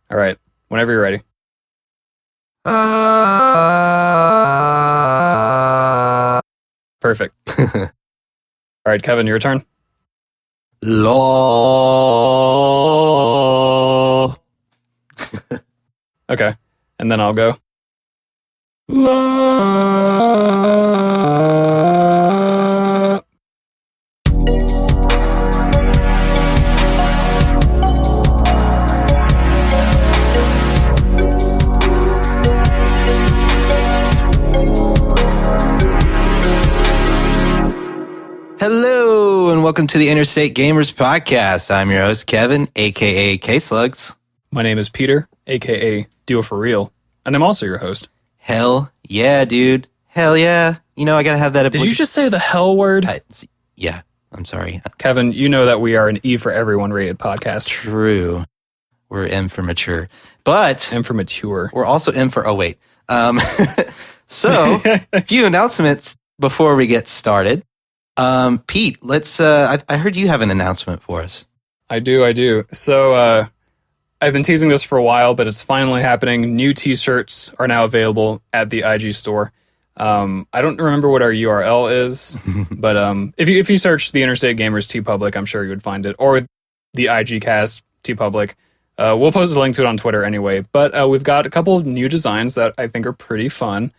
All right. Whenever you're ready. Perfect. All right, Kevin, your turn. Law. Okay. And then I'll go. La. Hello, and welcome to the Interstate Gamers Podcast. I'm your host, Kevin, a.k.a. K-Slugs. My name is Peter, a.k.a. Duo For Real, and I'm also your host. Hell yeah, dude. Hell yeah. You know, I gotta have that... Did you just say the hell word? Yeah, I'm sorry. Kevin, you know that we are an E for Everyone rated podcast. True. We're M for mature. But... M for mature. We're also M for... Oh, wait. So, a few announcements before we get started. Pete, let's... I heard you have an announcement for us. I do. So, I've been teasing this for a while, but it's finally happening. New t-shirts are now available at the IG store. I don't remember what our URL is, but if you search the Interstate Gamers TeePublic, I'm sure you would find it, or the IG Cast TeePublic. We'll post a link to it on Twitter anyway, but we've got a couple new designs that I think are pretty fun,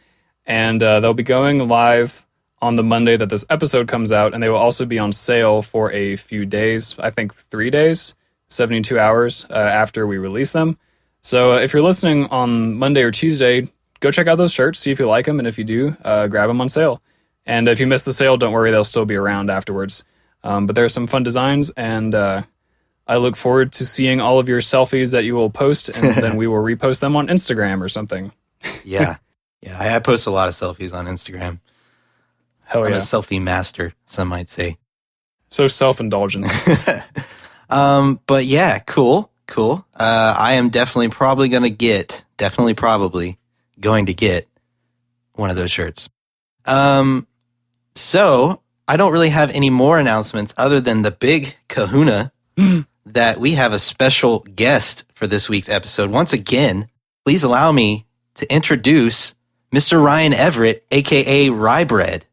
and they'll be going live on the Monday that this episode comes out, and they will also be on sale for a few days, I think 3 days, 72 hours after we release them. So if you're listening on Monday or Tuesday, go check out those shirts, see if you like them, and if you do, grab them on sale. And if you miss the sale, don't worry, they'll still be around afterwards. But there are some fun designs, and I look forward to seeing all of your selfies that you will post, and then we will repost them on Instagram or something. Yeah, I post a lot of selfies on Instagram. Hell yeah. I'm a selfie master, some might say. So self-indulgent. But yeah, cool. I am definitely probably going to get one of those shirts. So I don't really have any more announcements other than the big kahuna that we have a special guest for this week's episode. Once again, please allow me to introduce Mr. Ryan Everitt, aka Ryebread.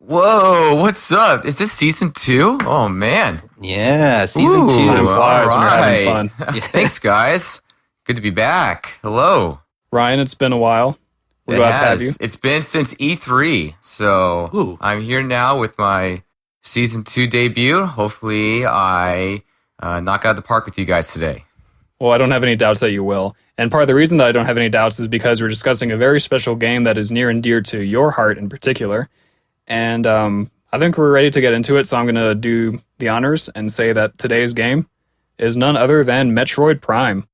Whoa, what's up? Is this season 2? Oh, man. Yeah, season 2. Time flies when you're having fun. Thanks, guys. Good to be back. Hello. Ryan, it's been a while. We're glad to have you. It's been since E3, so I'm here now with my season 2 debut. Hopefully, I knock out the park with you guys today. Well, I don't have any doubts that you will. And part of the reason that I don't have any doubts is because we're discussing a very special game that is near and dear to your heart in particular. And I think we're ready to get into it, so I'm going to do the honors and say that today's game is none other than Metroid Prime.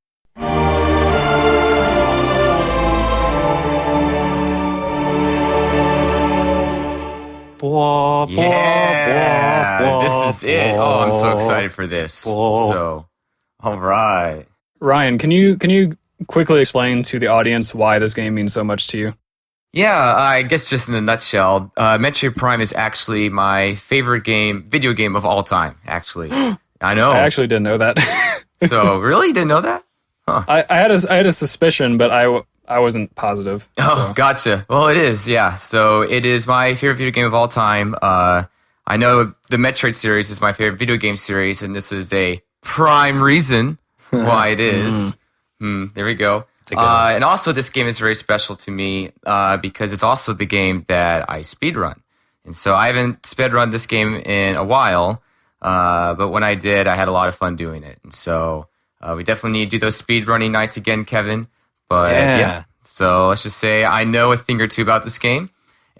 Yeah, this is it. Oh, I'm so excited for this. So, all right. Ryan, can you quickly explain to the audience why this game means so much to you? Yeah, I guess just in a nutshell, Metroid Prime is actually my favorite video game of all time, actually. I know. I actually didn't know that. So, really? Didn't know that? Huh. I had a suspicion, but I wasn't positive. Oh, so. Gotcha. Well, it is, yeah. So, it is my favorite video game of all time. I know the Metroid series is my favorite video game series, and this is a prime reason why it is. There we go. And also, this game is very special to me because it's also the game that I speedrun. And so I haven't speedrun this game in a while, but when I did, I had a lot of fun doing it. And so we definitely need to do those speedrunning nights again, Kevin. But yeah, so let's just say I know a thing or two about this game,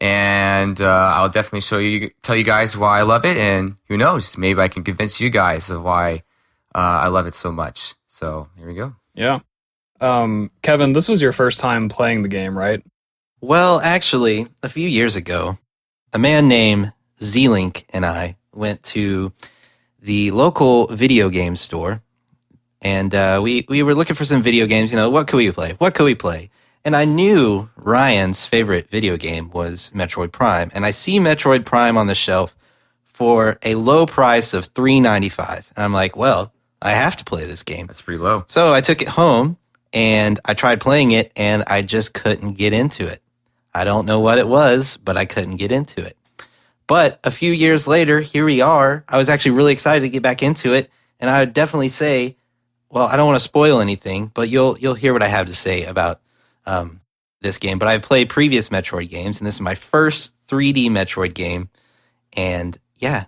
and I'll definitely tell you guys why I love it. And who knows, maybe I can convince you guys of why I love it so much. So here we go. Yeah. Kevin, this was your first time playing the game, right? Well, actually, a few years ago, a man named Z-Link and I went to the local video game store, and we were looking for some video games. You know, what could we play? And I knew Ryan's favorite video game was Metroid Prime, and I see Metroid Prime on the shelf for a low price of $3.95, and I'm like, well, I have to play this game. That's pretty low. So I took it home, and I tried playing it, and I just couldn't get into it. I don't know what it was, but I couldn't get into it. But a few years later, here we are. I was actually really excited to get back into it, and I would definitely say, well, I don't want to spoil anything, but you'll hear what I have to say about this game. But I've played previous Metroid games, and this is my first 3D Metroid game, and yeah.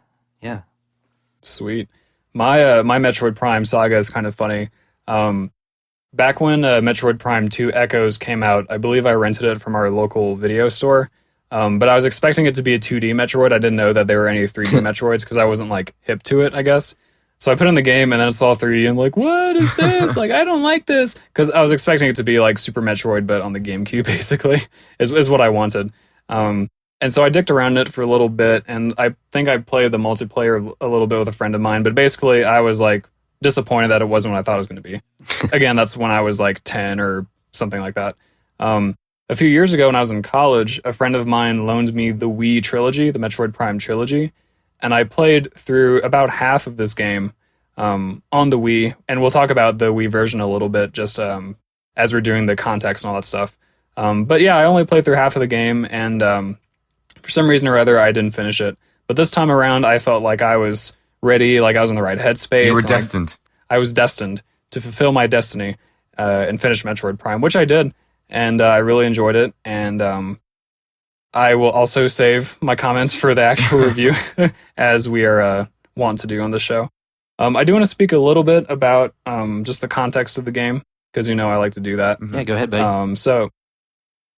Sweet. My Metroid Prime saga is kind of funny. Back when Metroid Prime 2 Echoes came out, I believe I rented it from our local video store. But I was expecting it to be a 2D Metroid. I didn't know that there were any 3D Metroids because I wasn't like hip to it, I guess. So I put in the game and then it saw 3D and I'm like, what is this? Like, I don't like this. Because I was expecting it to be like Super Metroid, but on the GameCube, basically, is what I wanted. And so I dicked around it for a little bit, and I think I played the multiplayer a little bit with a friend of mine, but basically I was like disappointed that it wasn't what I thought it was going to be. Again, that's when I was like 10 or something like that. A few years ago when I was in college, a friend of mine loaned me the Wii trilogy, the Metroid Prime trilogy, and I played through about half of this game on the Wii, and we'll talk about the Wii version a little bit just as we're doing the context and all that stuff. But yeah, I only played through half of the game, and for some reason or other, I didn't finish it. But this time around, I felt like I was ready, like I was in the right headspace. You were destined. I was destined to fulfill my destiny and finish Metroid Prime, which I did. And I really enjoyed it. And I will also save my comments for the actual review, as we are wont to do on the show. I do want to speak a little bit about just the context of the game, because I like to do that. Yeah, go ahead, buddy. So,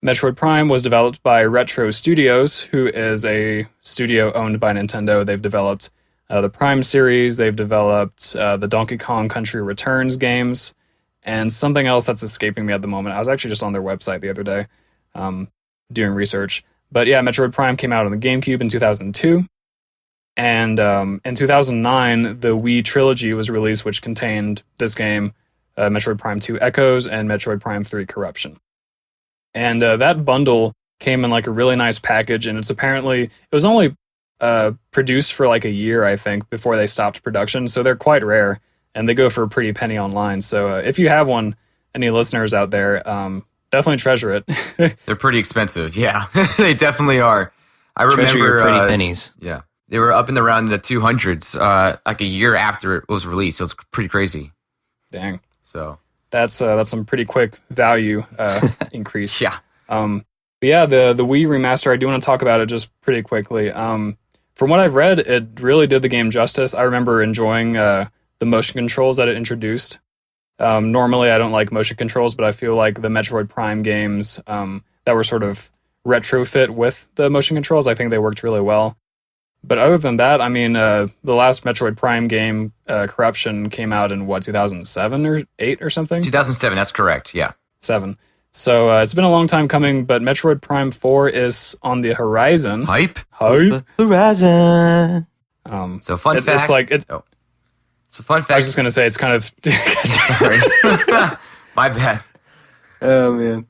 Metroid Prime was developed by Retro Studios, who is a studio owned by Nintendo. They've developed the Prime series, they've developed the Donkey Kong Country Returns games, and something else that's escaping me at the moment. I was actually just on their website the other day doing research. But yeah, Metroid Prime came out on the GameCube in 2002. And in 2009, the Wii trilogy was released, which contained this game, Metroid Prime 2 Echoes, and Metroid Prime 3 Corruption. And that bundle came in like a really nice package, and it was only produced for like a year, I think, before they stopped production. So they're quite rare, and they go for a pretty penny online. So if you have one, any listeners out there, definitely treasure it. They're pretty expensive. Yeah, they definitely are. I remember Treasure your pretty pennies. Yeah, they were up in around the 200s, like a year after it was released. It was pretty crazy. Dang. So that's some pretty quick value increase. Yeah. But yeah, the Wii remaster, I do want to talk about it just pretty quickly. From what I've read, it really did the game justice. I remember enjoying the motion controls that it introduced. Normally, I don't like motion controls, but I feel like the Metroid Prime games that were sort of retrofit with the motion controls, I think they worked really well. But other than that, I mean, the last Metroid Prime game, Corruption, came out in, 2007 or 8 or something? 2007, that's correct, yeah. 7. So it's been a long time coming, but Metroid Prime 4 is on the horizon. Hype. Horizon. So fun fact. So fun fact. I was just going to say, it's kind of... Sorry. My bad. Oh, man.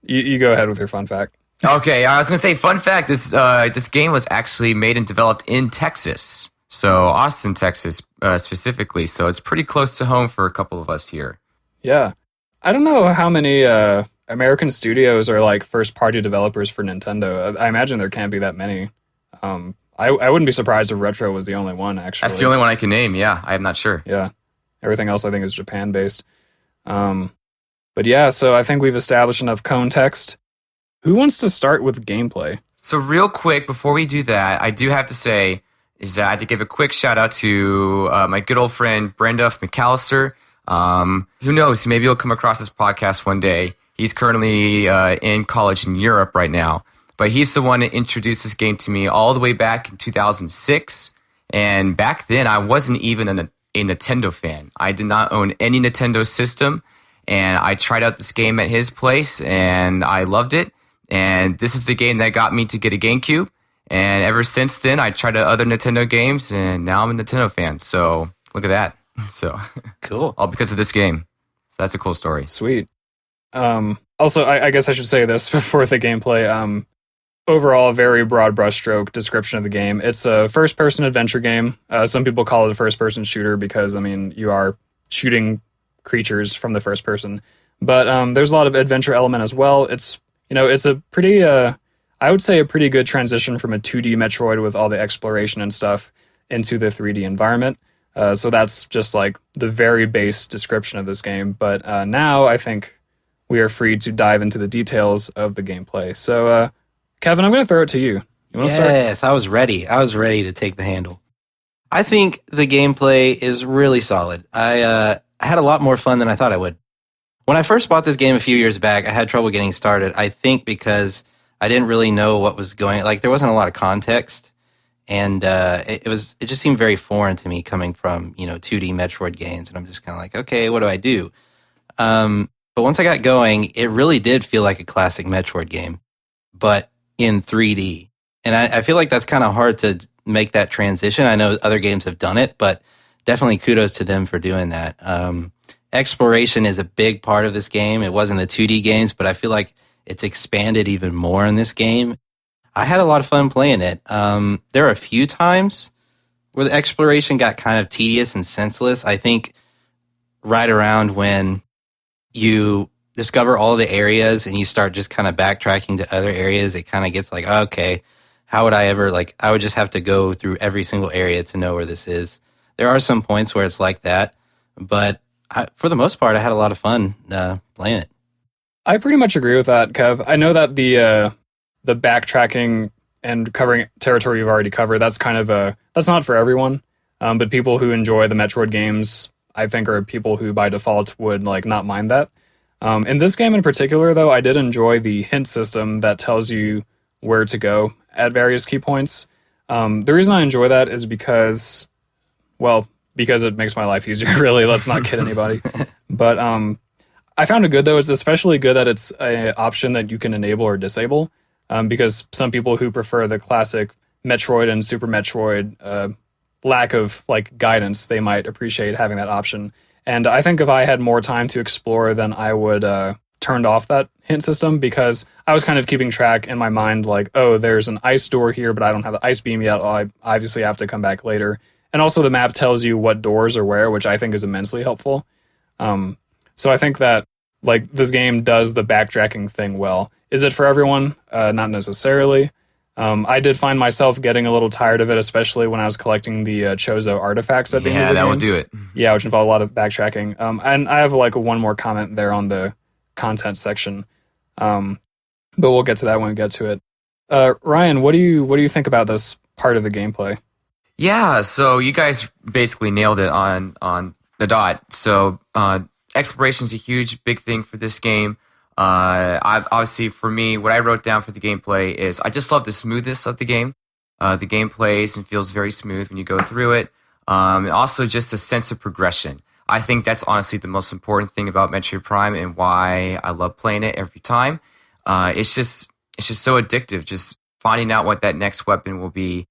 You go ahead with your fun fact. Okay, I was going to say, fun fact, this game was actually made and developed in Texas. So Austin, Texas, specifically. So it's pretty close to home for a couple of us here. Yeah. I don't know how many American studios are like first-party developers for Nintendo. I imagine there can't be that many. I wouldn't be surprised if Retro was the only one, actually. That's the only one I can name, yeah. I'm not sure. Yeah. Everything else, I think, is Japan-based. But yeah, so I think we've established enough context. Who wants to start with gameplay? So real quick, before we do that, I do have to say is that I had to give a quick shout-out to my good old friend, Brenda McAllister. Who knows? Maybe he'll come across this podcast one day. He's currently in college in Europe right now. But he's the one that introduced this game to me all the way back in 2006. And back then, I wasn't even a Nintendo fan. I did not own any Nintendo system. And I tried out this game at his place, and I loved it. And this is the game that got me to get a GameCube. And ever since then, I tried out other Nintendo games, and now I'm a Nintendo fan. So look at that. So cool. All because of this game. So that's a cool story. Sweet. Also, I guess I should say this before the gameplay. Overall, a very broad brushstroke description of the game. It's a first-person adventure game. Some people call it a first-person shooter because, I mean, you are shooting creatures from the first person. But there's a lot of adventure element as well. It's a pretty I would say a pretty good transition from a 2D Metroid with all the exploration and stuff into the 3D environment. So that's just like the very base description of this game. But now I think we are free to dive into the details of the gameplay. So, Kevin, I'm going to throw it to you. You want to start? Yes, I was ready. I was ready to take the handle. I think the gameplay is really solid. I had a lot more fun than I thought I would. When I first bought this game a few years back, I had trouble getting started. I think because I didn't really know what was going. Like there wasn't a lot of context, and it just seemed very foreign to me coming from 2D Metroid games, and I'm just kind of like, okay, what do I do? But once I got going, it really did feel like a classic Metroid game, but in 3D. And I feel like that's kind of hard to make that transition. I know other games have done it, but definitely kudos to them for doing that. Exploration is a big part of this game. It was in the 2D games, but I feel like it's expanded even more in this game. I had a lot of fun playing it. There are a few times where the exploration got kind of tedious and senseless. I think right around when you discover all the areas and you start just kind of backtracking to other areas, it kind of gets like, okay, how would I ever, I would just have to go through every single area to know where this is. There are some points where it's like that, but for the most part, I had a lot of fun playing it. I pretty much agree with that, Kev. I know that the backtracking and covering territory you've already covered, that's kind of that's not for everyone. But people who enjoy the Metroid games, I think, are people who by default would not mind that. In this game in particular, though, I did enjoy the hint system that tells you where to go at various key points. The reason I enjoy that is because it makes my life easier, really. Let's not kid anybody. But I found it good, though. It's especially good that it's an option that you can enable or disable, because some people who prefer the classic Metroid and Super Metroid lack of guidance, they might appreciate having that option. And I think if I had more time to explore, then I would turned off that hint system, because I was kind of keeping track in my mind, oh, there's an ice door here, but I don't have the ice beam yet. I obviously have to come back later. And also the map tells you what doors are where, which I think is immensely helpful. So I think that this game does the backtracking thing well. Is it for everyone? Not necessarily. I did find myself getting a little tired of it, especially when I was collecting the Chozo artifacts at the end of the game. Yeah, that would do it. Yeah, which involved a lot of backtracking. And I have one more comment there on the content section. But we'll get to that when we get to it. Ryan, what do you think about this part of the gameplay? Yeah, so you guys basically nailed it on the dot. So exploration is a huge, big thing for this game. Obviously, for me, what I wrote down for the gameplay is I just love the smoothness of the game. The game plays and feels very smooth when you go through it. And also just a sense of progression. I think that's honestly the most important thing about Metroid Prime and why I love playing it every time. It's just so addictive, just finding out what that next weapon will be,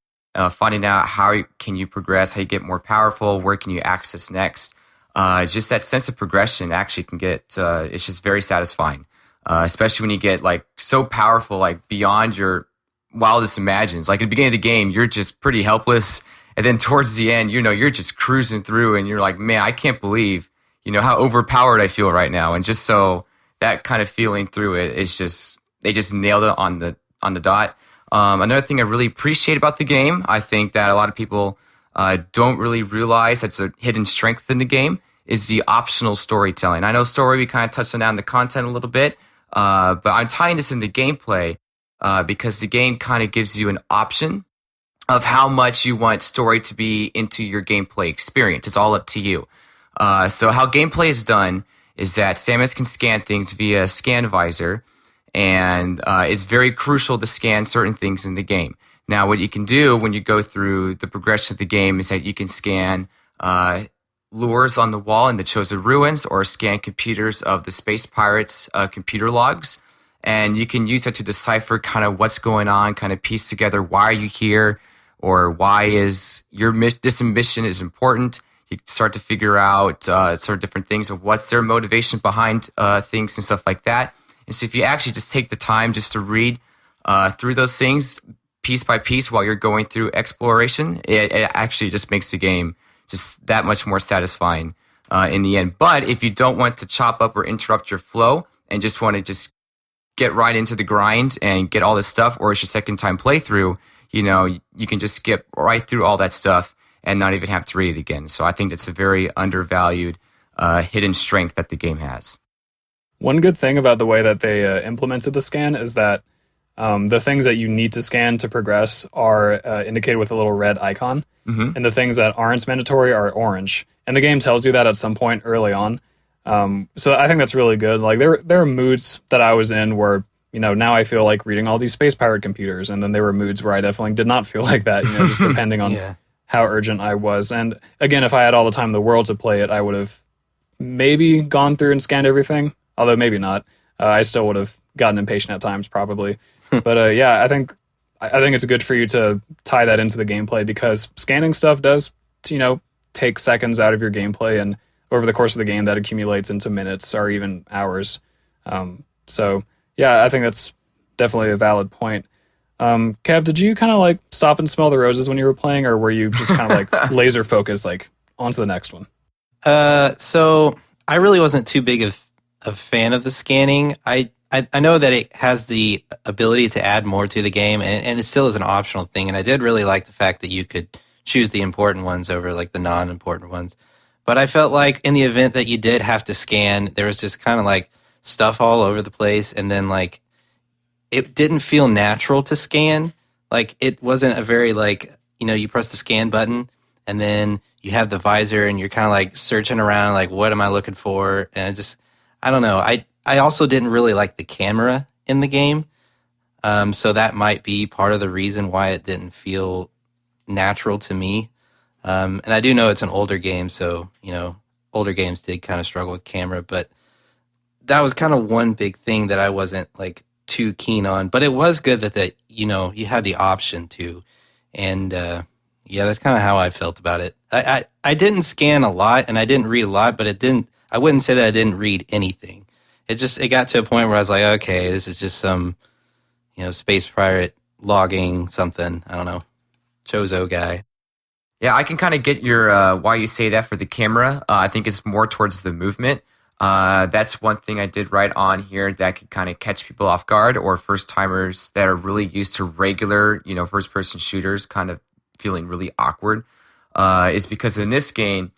finding out how can you progress, how you get more powerful, where can you access next. Just that sense of progression actually can get, it's just very satisfying. Especially when you get so powerful, beyond your wildest imagines. At the beginning of the game, you're just pretty helpless. And then towards the end, you're just cruising through and you're like, man, I can't believe, how overpowered I feel right now. And just so that kind of feeling through it is just, they just nailed it on the dot. Another thing I really appreciate about the game, I think that a lot of people don't really realize that's a hidden strength in the game, is the optional storytelling. I know story, we kind of touched on the content a little bit, but I'm tying this into gameplay because the game kind of gives you an option of how much you want story to be into your gameplay experience. It's all up to you. So how gameplay is done is that Samus can scan things via scan visor, and it's very crucial to scan certain things in the game. Now, what you can do when you go through the progression of the game is that you can scan lures on the wall in the Chosen Ruins, or scan computers of the Space Pirates computer logs. And you can use that to decipher kind of what's going on, kind of piece together why are you here, or why is this mission is important. You start to figure out sort of different things of what's their motivation behind things and stuff like that. And so if you actually just take the time just to read through those things piece by piece while you're going through exploration, it actually just makes the game just that much more satisfying. in the end. But if you don't want to chop up or interrupt your flow and just want to just get right into the grind and get all this stuff, or it's your second time playthrough, you can just skip right through all that stuff and not even have to read it again. So I think it's a very undervalued hidden strength that the game has. One good thing about the way that they implemented the scan is that the things that you need to scan to progress are indicated with a little red icon, and the things that aren't mandatory are orange. And the game tells you that at some point early on. So I think that's really good. Like there are moods that I was in where, now I feel like reading all these space pirate computers, and then there were moods where I definitely did not feel like that, just depending on how urgent I was. And again, if I had all the time in the world to play it, I would have maybe gone through and scanned everything, although maybe not. I still would have gotten impatient at times, probably. But I think it's good for you to tie that into the gameplay, because scanning stuff does, take seconds out of your gameplay, and over the course of the game that accumulates into minutes or even hours. I think that's definitely a valid point. Kev, did you kind of like stop and smell the roses when you were playing, or were you just kind of like laser focused, like on to the next one? So I really wasn't too big of a fan of the scanning. I know that it has the ability to add more to the game, and it still is an optional thing. And I did really like the fact that you could choose the important ones over like the non-important ones. But I felt like in the event that you did have to scan, there was just kind of like stuff all over the place, and then like it didn't feel natural to scan. Like it wasn't a very like, you press the scan button and then you have the visor and you're kind of like searching around like, what am I looking for? And I don't know. I also didn't really like the camera in the game. So that might be part of the reason why it didn't feel natural to me. And I do know it's an older game, so, older games did kind of struggle with camera, but that was kind of one big thing that I wasn't like too keen on. But it was good that you had the option to. And that's kind of how I felt about it. I didn't scan a lot and I didn't read a lot, but I wouldn't say that I didn't read anything. It got to a point where I was like, okay, this is just some, space pirate logging something. I don't know. Chozo guy. Yeah, I can kind of get your why you say that for the camera. I think it's more towards the movement. That's one thing I did write on here that could kind of catch people off guard, or first timers that are really used to regular, first person shooters kind of feeling really awkward. Is because in this game,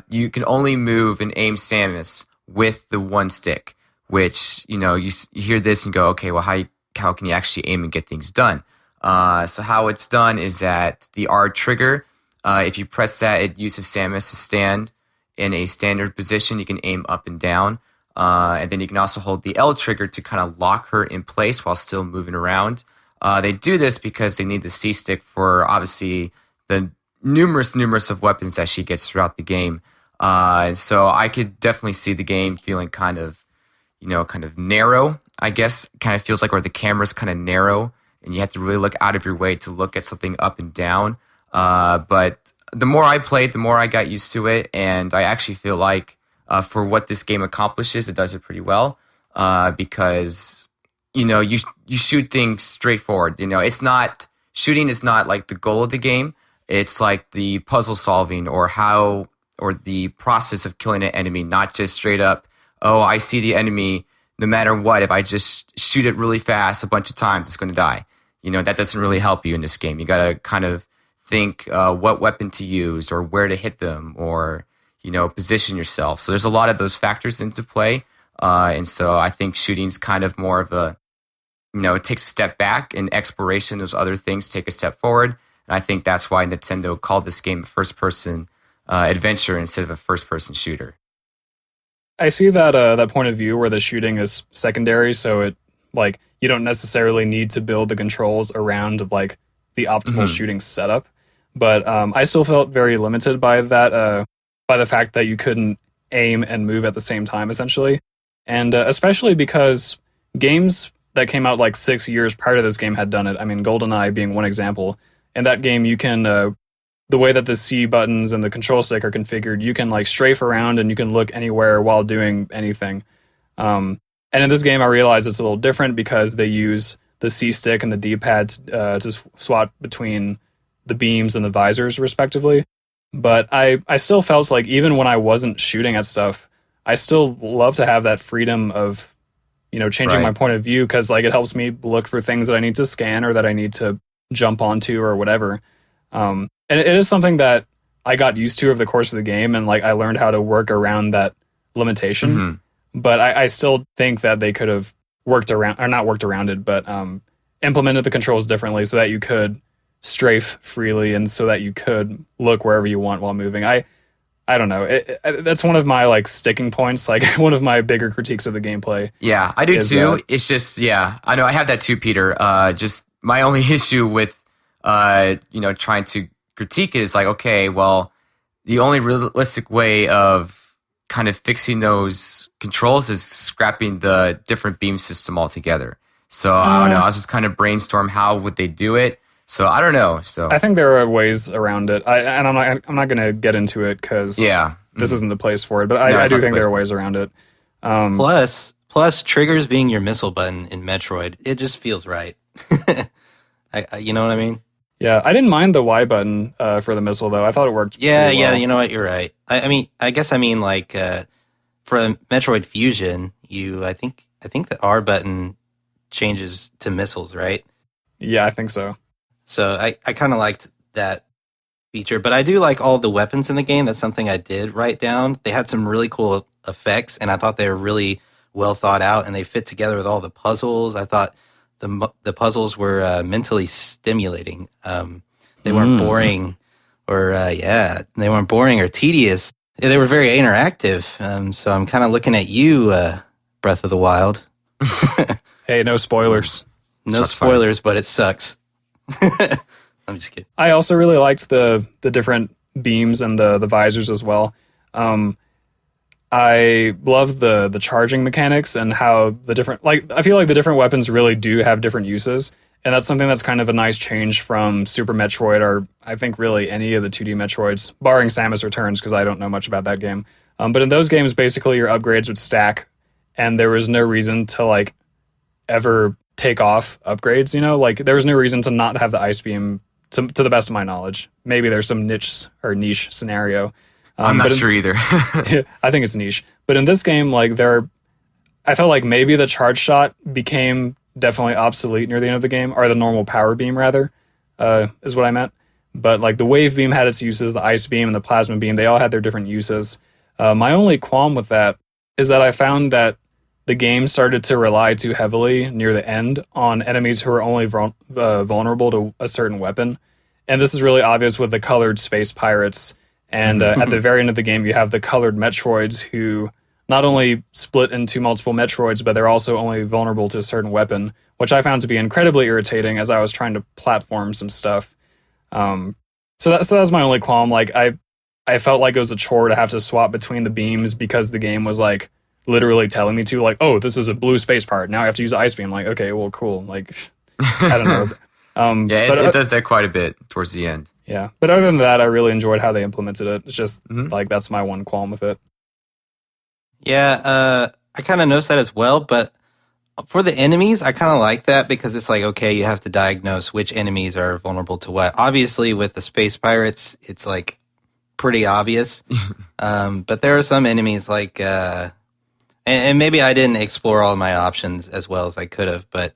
you can only move and aim Samus with the one stick, which, you hear this and go, okay, well, how can you actually aim and get things done? So how it's done is that the R trigger, if you press that, it uses Samus to stand in a standard position. You can aim up and down. And then you can also hold the L trigger to kind of lock her in place while still moving around. They do this because they need the C stick for obviously the numerous of weapons that she gets throughout the game. So I could definitely see the game feeling kind of narrow, I guess. Kind of feels like, or the camera's kind of narrow, and you have to really look out of your way to look at something up and down. But the more I played, the more I got used to it, and I actually feel like for what this game accomplishes, it does it pretty well. Because you shoot things straightforward. Shooting is not like the goal of the game. It's like the puzzle solving or the process of killing an enemy, not just straight up, oh, I see the enemy, no matter what, if I just shoot it really fast a bunch of times, it's going to die. That doesn't really help you in this game. You got to kind of think what weapon to use or where to hit them, or, position yourself. So there's a lot of those factors into play. And so I think shooting's kind of more of a, it takes a step back, and exploration, those other things take a step forward. And I think that's why Nintendo called this game a first-person adventure instead of a first-person shooter. I see that point of view where the shooting is secondary, so it like you don't necessarily need to build the controls around like the optimal shooting setup. But I still felt very limited by that, by the fact that you couldn't aim and move at the same time, essentially. And especially because games that came out like 6 years prior to this game had done it. I mean, GoldenEye being one example. In that game, you can, the way that the C buttons and the control stick are configured, you can like strafe around and you can look anywhere while doing anything. And in this game, I realize it's a little different because they use the C stick and the D-pad to swap between the beams and the visors, respectively. But I still felt like even when I wasn't shooting at stuff, I still love to have that freedom of, changing Right. my point of view, because like it helps me look for things that I need to scan or that I need to jump onto or whatever. And it is something that I got used to over the course of the game, and like I learned how to work around that limitation. Mhm. But I still think that they could have worked around, or not worked around it, but implemented the controls differently so that you could strafe freely and so that you could look wherever you want while moving. I don't know. That's one of my like sticking points, like one of my bigger critiques of the gameplay. Yeah, I do Is too. that- It's just, yeah, I know I have that too, Peter. Just my only issue with, trying to critique it is like, okay, well, the only realistic way of kind of fixing those controls is scrapping the different beam system altogether. So I don't know. I was just kind of brainstorm how would they do it. So I don't know. So I think there are ways around it. I'm not going to get into it because yeah, this isn't the place for it. But No, I it's do not the think place there are for it. ways around it. Plus triggers being your missile button in Metroid, it just feels right. You know what I mean? Yeah, I didn't mind the Y button for the missile though. I thought it worked. Yeah, pretty well. you know what? You're right. I guess I mean like for Metroid Fusion, I think the R button changes to missiles, right? Yeah, I think so. So I kind of liked that feature, but I do like all the weapons in the game. That's something I did write down. They had some really cool effects, and I thought they were really well thought out, and they fit together with all the puzzles. I thought the puzzles were mentally stimulating. They weren't boring, or they weren't boring or tedious. They were very interactive. So I'm kind of looking at you, Breath of the Wild. Hey, no spoilers. No That's fine. spoilers, but it sucks. I'm just kidding. I also really liked the different beams and the visors as well. I love the charging mechanics and how the different, like, I feel like the different weapons really do have different uses, and that's something that's kind of a nice change from Super Metroid, or I think really any of the 2D Metroids, barring Samus Returns because I don't know much about that game. But in those games, basically your upgrades would stack, and there was no reason to like ever take off upgrades. Like there was no reason to not have the ice beam. To the best of my knowledge, maybe there's some niche scenario. I'm not but sure either. I think it's niche. But in this game, like I felt like maybe the charge shot became definitely obsolete near the end of the game, or the normal power beam rather, is what I meant. But like the wave beam had its uses, the ice beam and the plasma beam, they all had their different uses. My only qualm with that is that I found that the game started to rely too heavily near the end on enemies who are only vulnerable to a certain weapon. And this is really obvious with the colored space pirates. And at the very end of the game, you have the colored Metroids who not only split into multiple Metroids, but they're also only vulnerable to a certain weapon, which I found to be incredibly irritating as I was trying to platform some stuff. So that's my only qualm. Like I felt like it was a chore to have to swap between the beams because the game was like literally telling me to, like, oh, this is a blue space part. Now I have to use ice beam. Like, okay, well, cool. Like, I don't know. Yeah, it does that quite a bit towards the end. Yeah, but other than that, I really enjoyed how they implemented it. It's just like that's my one qualm with it. Yeah, I kind of noticed that as well, but for the enemies, I kind of like that because it's like, okay, you have to diagnose which enemies are vulnerable to what. Obviously, with the space pirates, it's like pretty obvious. But there are some enemies like, and maybe I didn't explore all my options as well as I could have, but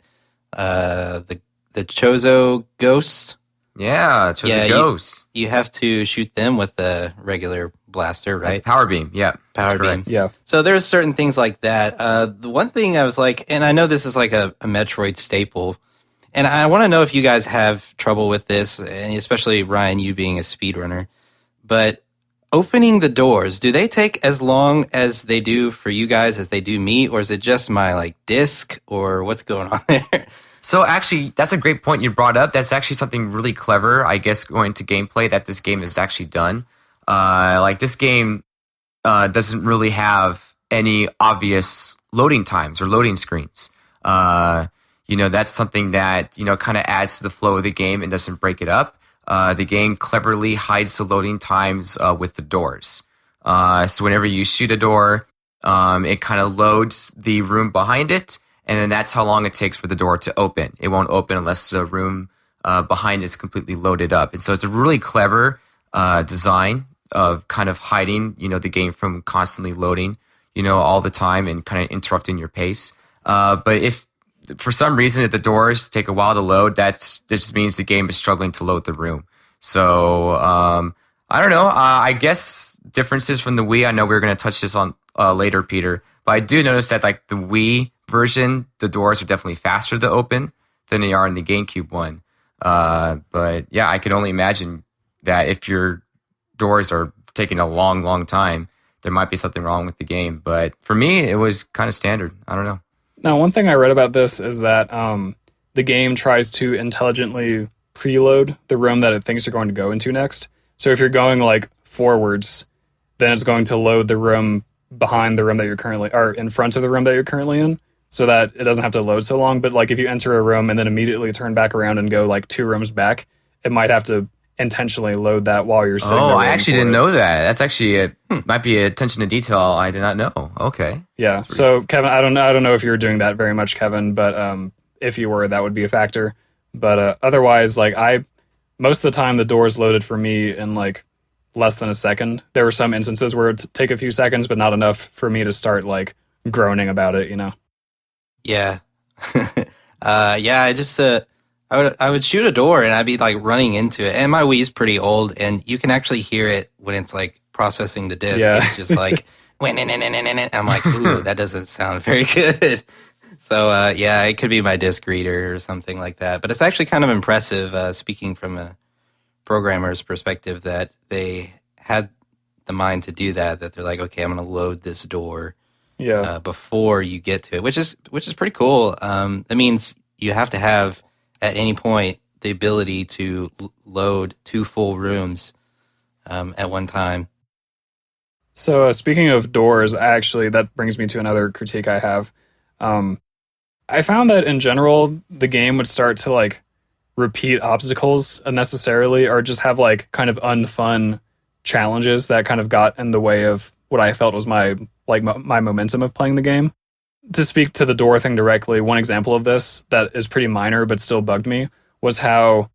the Chozo ghosts. Yeah, Chosen Ghosts. You have to shoot them with the regular blaster, right? Power beam, yeah. Power that's beam. correct. Yeah. So there's certain things like that. The one thing I was like, and I know this is like a Metroid staple, and I want to know if you guys have trouble with this, and especially Ryan, you being a speedrunner, but opening the doors, do they take as long as they do for you guys as they do me, or is it just my like disc, or what's going on there? So actually, that's a great point you brought up. That's actually something really clever, I guess, going to gameplay that this game has actually done. Like this game doesn't really have any obvious loading times or loading screens. That's something that, kind of adds to the flow of the game and doesn't break it up. The game cleverly hides the loading times with the doors. So whenever you shoot a door, it kind of loads the room behind it. And then that's how long it takes for the door to open. It won't open unless the room behind is completely loaded up. And so it's a really clever design of kind of hiding, the game from constantly loading, all the time and kind of interrupting your pace. But if for some reason if the doors take a while to load, that just means the game is struggling to load the room. So I don't know. I guess differences from the Wii. I know we were going to touch this on later, Peter, but I do notice that like the Wii version, the doors are definitely faster to open than they are in the GameCube one. But yeah, I can only imagine that if your doors are taking a long, long time, there might be something wrong with the game. But for me, it was kind of standard. I don't know. Now, one thing I read about this is that the game tries to intelligently preload the room that it thinks you're going to go into next. So if you're going like forwards, then it's going to load the room behind the room that you're currently, or in front of the room that you're currently in, so that it doesn't have to load so long. But like if you enter a room and then immediately turn back around and go like 2 rooms back, it might have to intentionally load that while you're sitting there. I actually didn't know that. That's actually might be attention to detail I did not know. Okay. Yeah. So Kevin, I don't know if you're doing that very much, Kevin, but if you were, that would be a factor. But otherwise, like most of the time the doors loaded for me in like less than a second. There were some instances where it'd take a few seconds, but not enough for me to start like groaning about it, Yeah. I just I would shoot a door and I'd be like running into it. And my Wii's pretty old, and you can actually hear it when it's like processing the disc. Yeah. It's just like and I'm like, ooh, that doesn't sound very good. So it could be my disc reader or something like that. But it's actually kind of impressive, speaking from a programmer's perspective, that they had the mind to do that. That they're like, okay, I'm going to load this door before you get to it, which is pretty cool. That means you have to have at any point the ability to load 2 full rooms at one time. So speaking of doors, actually, that brings me to another critique I have. I found that in general, the game would start to like repeat obstacles unnecessarily, or just have like kind of unfun challenges that kind of got in the way of what I felt was my momentum of playing the game. To speak to the door thing directly, one example of this that is pretty minor but still bugged me was how,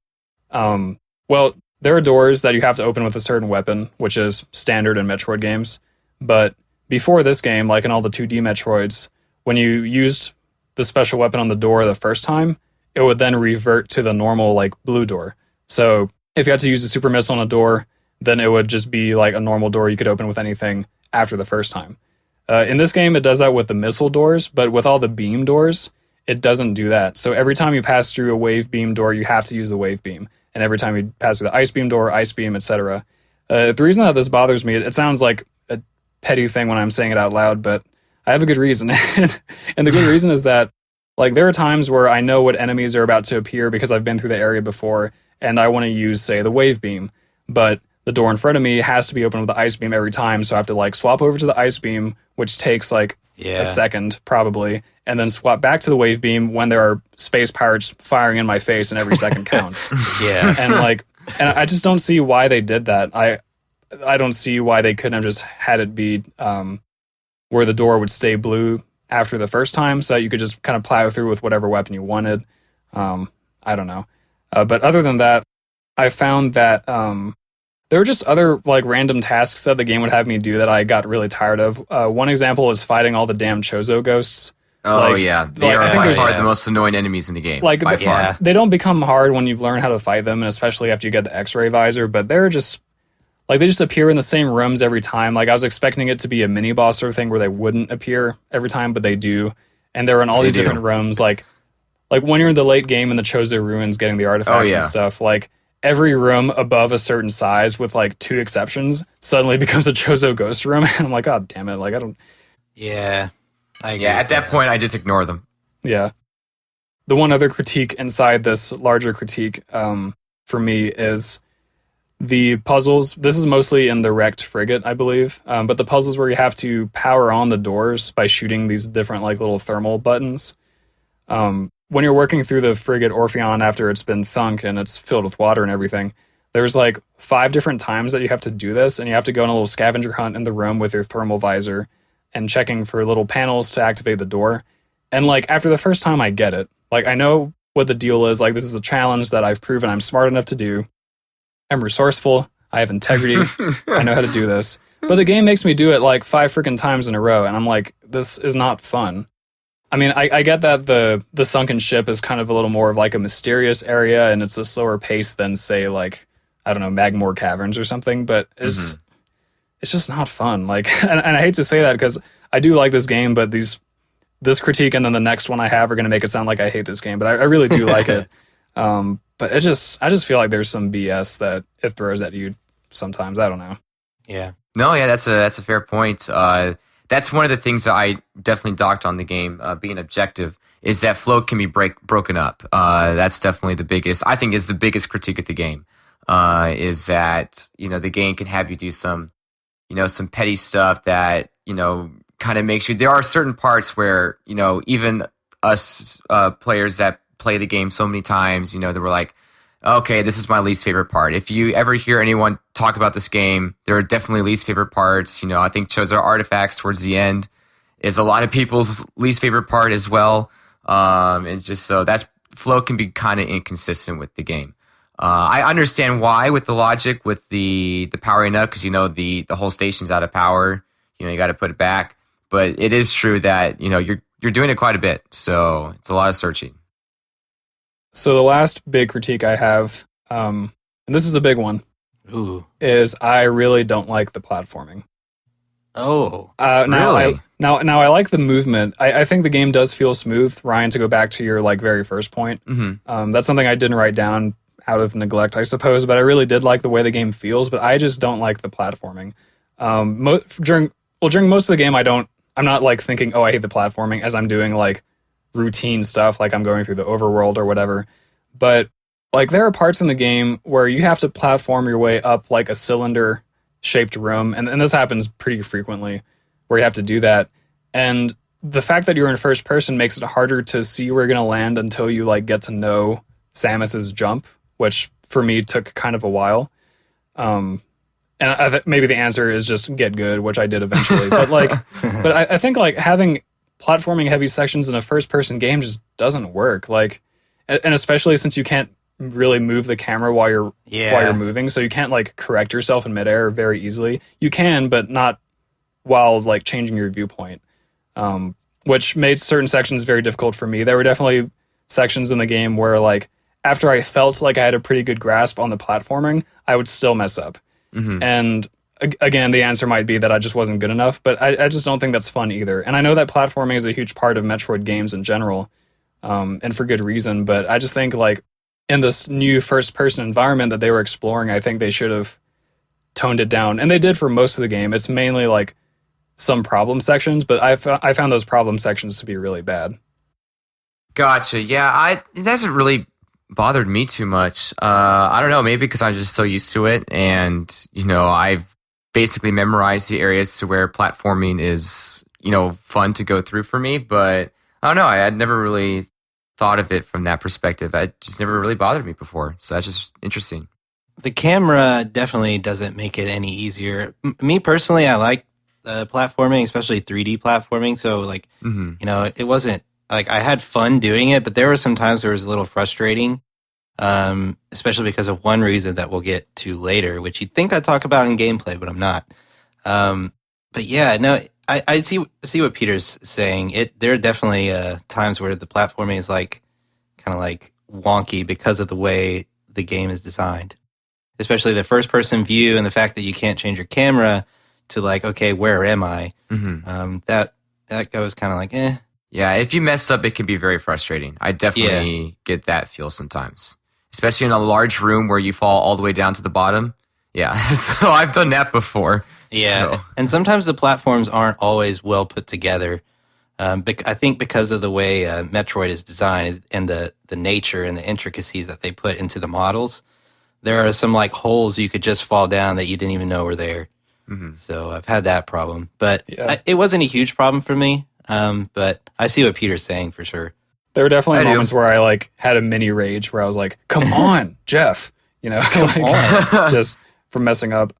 there are doors that you have to open with a certain weapon, which is standard in Metroid games. But before this game, like in all the 2D Metroids, when you used the special weapon on the door the first time, it would then revert to the normal like blue door. So if you had to use a super missile on a door, then it would just be like a normal door you could open with anything after the first time. In this game, it does that with the missile doors, but with all the beam doors, it doesn't do that. So every time you pass through a wave beam door, you have to use the wave beam. And every time you pass through the ice beam door, ice beam, etc. The reason that this bothers me, it sounds like a petty thing when I'm saying it out loud, but I have a good reason. And the good reason is that like there are times where I know what enemies are about to appear because I've been through the area before, and I want to use, say, the wave beam. But the door in front of me has to be open with the ice beam every time, so I have to like swap over to the ice beam, which takes like a second probably, and then swap back to the wave beam when there are space pirates firing in my face and every second counts. And I just don't see why they did that. I don't see why they couldn't have just had it be where the door would stay blue after the first time, so that you could just kind of plow through with whatever weapon you wanted. I don't know. But other than that, I found that there were just other like random tasks that the game would have me do that I got really tired of. One example is fighting all the damn Chozo ghosts. Oh, yeah. They are by far the most annoying enemies in the game. Like, by far. They don't become hard when you've learned how to fight them, and especially after you get the X-ray visor, but they're just like, they just appear in the same rooms every time. Like, I was expecting it to be a mini-boss sort of thing where they wouldn't appear every time, but they do. And they're in all these different rooms. Like when you're in the late game in the Chozo ruins getting the artifacts and stuff, like, every room above a certain size, with like 2 exceptions, suddenly becomes a Chozo ghost room. And I'm like, oh, damn it. Like, I don't... Yeah. I agree at that point, I just ignore them. Yeah. The one other critique inside this larger critique for me is the puzzles. This is mostly in the wrecked frigate, I believe. But the puzzles where you have to power on the doors by shooting these different like little thermal buttons. When you're working through the frigate Orpheon after it's been sunk and it's filled with water and everything, there's like 5 different times that you have to do this, and you have to go on a little scavenger hunt in the room with your thermal visor and checking for little panels to activate the door. And like after the first time, I get it. Like, I know what the deal is. Like, this is a challenge that I've proven I'm smart enough to do. I'm resourceful. I have integrity. I know how to do this. But the game makes me do it like 5 freaking times in a row, and I'm like, this is not fun. I mean, I get that the sunken ship is kind of a little more of like a mysterious area, and it's a slower pace than, say, like, I don't know, Magmore Caverns or something, but it's just not fun. Like, and I hate to say that because I do like this game, but this critique and then the next one I have are going to make it sound like I hate this game, but I really do like it. But I just feel like there's some BS that it throws at you sometimes. I don't know. Yeah. No, yeah, that's a fair point. That's one of the things that I definitely docked on the game, being objective, is that flow can be broken up. That's definitely the biggest, I think, is the biggest critique of the game, is that, the game can have you do some petty stuff that, kind of makes you, there are certain parts where, even us players that play the game so many times, they were like, okay, this is my least favorite part. If you ever hear anyone talk about this game, there are definitely least favorite parts. I think Chozo Artifacts towards the end is a lot of people's least favorite part as well. It's just so that's flow can be kind of inconsistent with the game. I understand why with the logic with the powering up, because the whole station's out of power. You got to put it back. But it is true that you're doing it quite a bit, so it's a lot of searching. So the last big critique I have, and this is a big one, is I really don't like the platforming. Oh, really? Now I like the movement. I think the game does feel smooth, Ryan, to go back to your very first point. Mm-hmm. That's something I didn't write down out of neglect, I suppose, but I really did like the way the game feels, but I just don't like the platforming. During most of the game, I'm not like thinking, oh, I hate the platforming as I'm doing like routine stuff, like I'm going through the overworld or whatever. But like there are parts in the game where you have to platform your way up like a cylinder shaped room, and this happens pretty frequently where you have to do that. And the fact that you're in first person makes it harder to see where you're going to land until you like get to know Samus's jump, which for me took kind of a while. And maybe the answer is just get good, which I did eventually. But I think like having platforming heavy sections in a first person game just doesn't work. Like, and especially since you can't really move the camera while you're moving, so you can't like correct yourself in midair very easily. You can, but not while like changing your viewpoint, which made certain sections very difficult for me. There were definitely sections in the game where like after I felt like I had a pretty good grasp on the platforming, I would still mess up. Mm-hmm. And again, the answer might be that I just wasn't good enough, but I just don't think that's fun either. And I know that platforming is a huge part of Metroid games in general, and for good reason, but I just think like in this new first-person environment that they were exploring, I think they should have toned it down. And they did for most of the game. It's mainly like some problem sections, but I found those problem sections to be really bad. Gotcha. Yeah, it hasn't really bothered me too much. I don't know, maybe because I'm just so used to it, and I've basically memorized the areas to where platforming is fun to go through for me. But I don't know, I had never really thought of it from that perspective. It just never really bothered me before, so that's just interesting. The camera definitely doesn't make it any easier. Me personally, I like platforming, especially 3D platforming. So like, it wasn't like I had fun doing it, but there were some times where it was a little frustrating, especially because of one reason that we'll get to later, which you'd think I'd talk about in gameplay, but I'm not. But yeah, no, I see what Peter's saying. There are definitely times where the platforming is like kind of like wonky because of the way the game is designed, especially the first person view and the fact that you can't change your camera to like, okay, where am I? Mm-hmm. That goes kind of like, eh. Yeah, if you mess up, it can be very frustrating. I definitely get that feel sometimes, especially in a large room where you fall all the way down to the bottom. Yeah, so I've done that before. Yeah, so. And sometimes the platforms aren't always well put together. I think because of the way Metroid is designed and the nature and the intricacies that they put into the models, there are some like holes you could just fall down that you didn't even know were there. Mm-hmm. So I've had that problem, but it wasn't a huge problem for me. But I see what Peter's saying for sure. There were definitely moments where I like had a mini rage where I was like, "Come on, Jeff!" Come on. Just for messing up.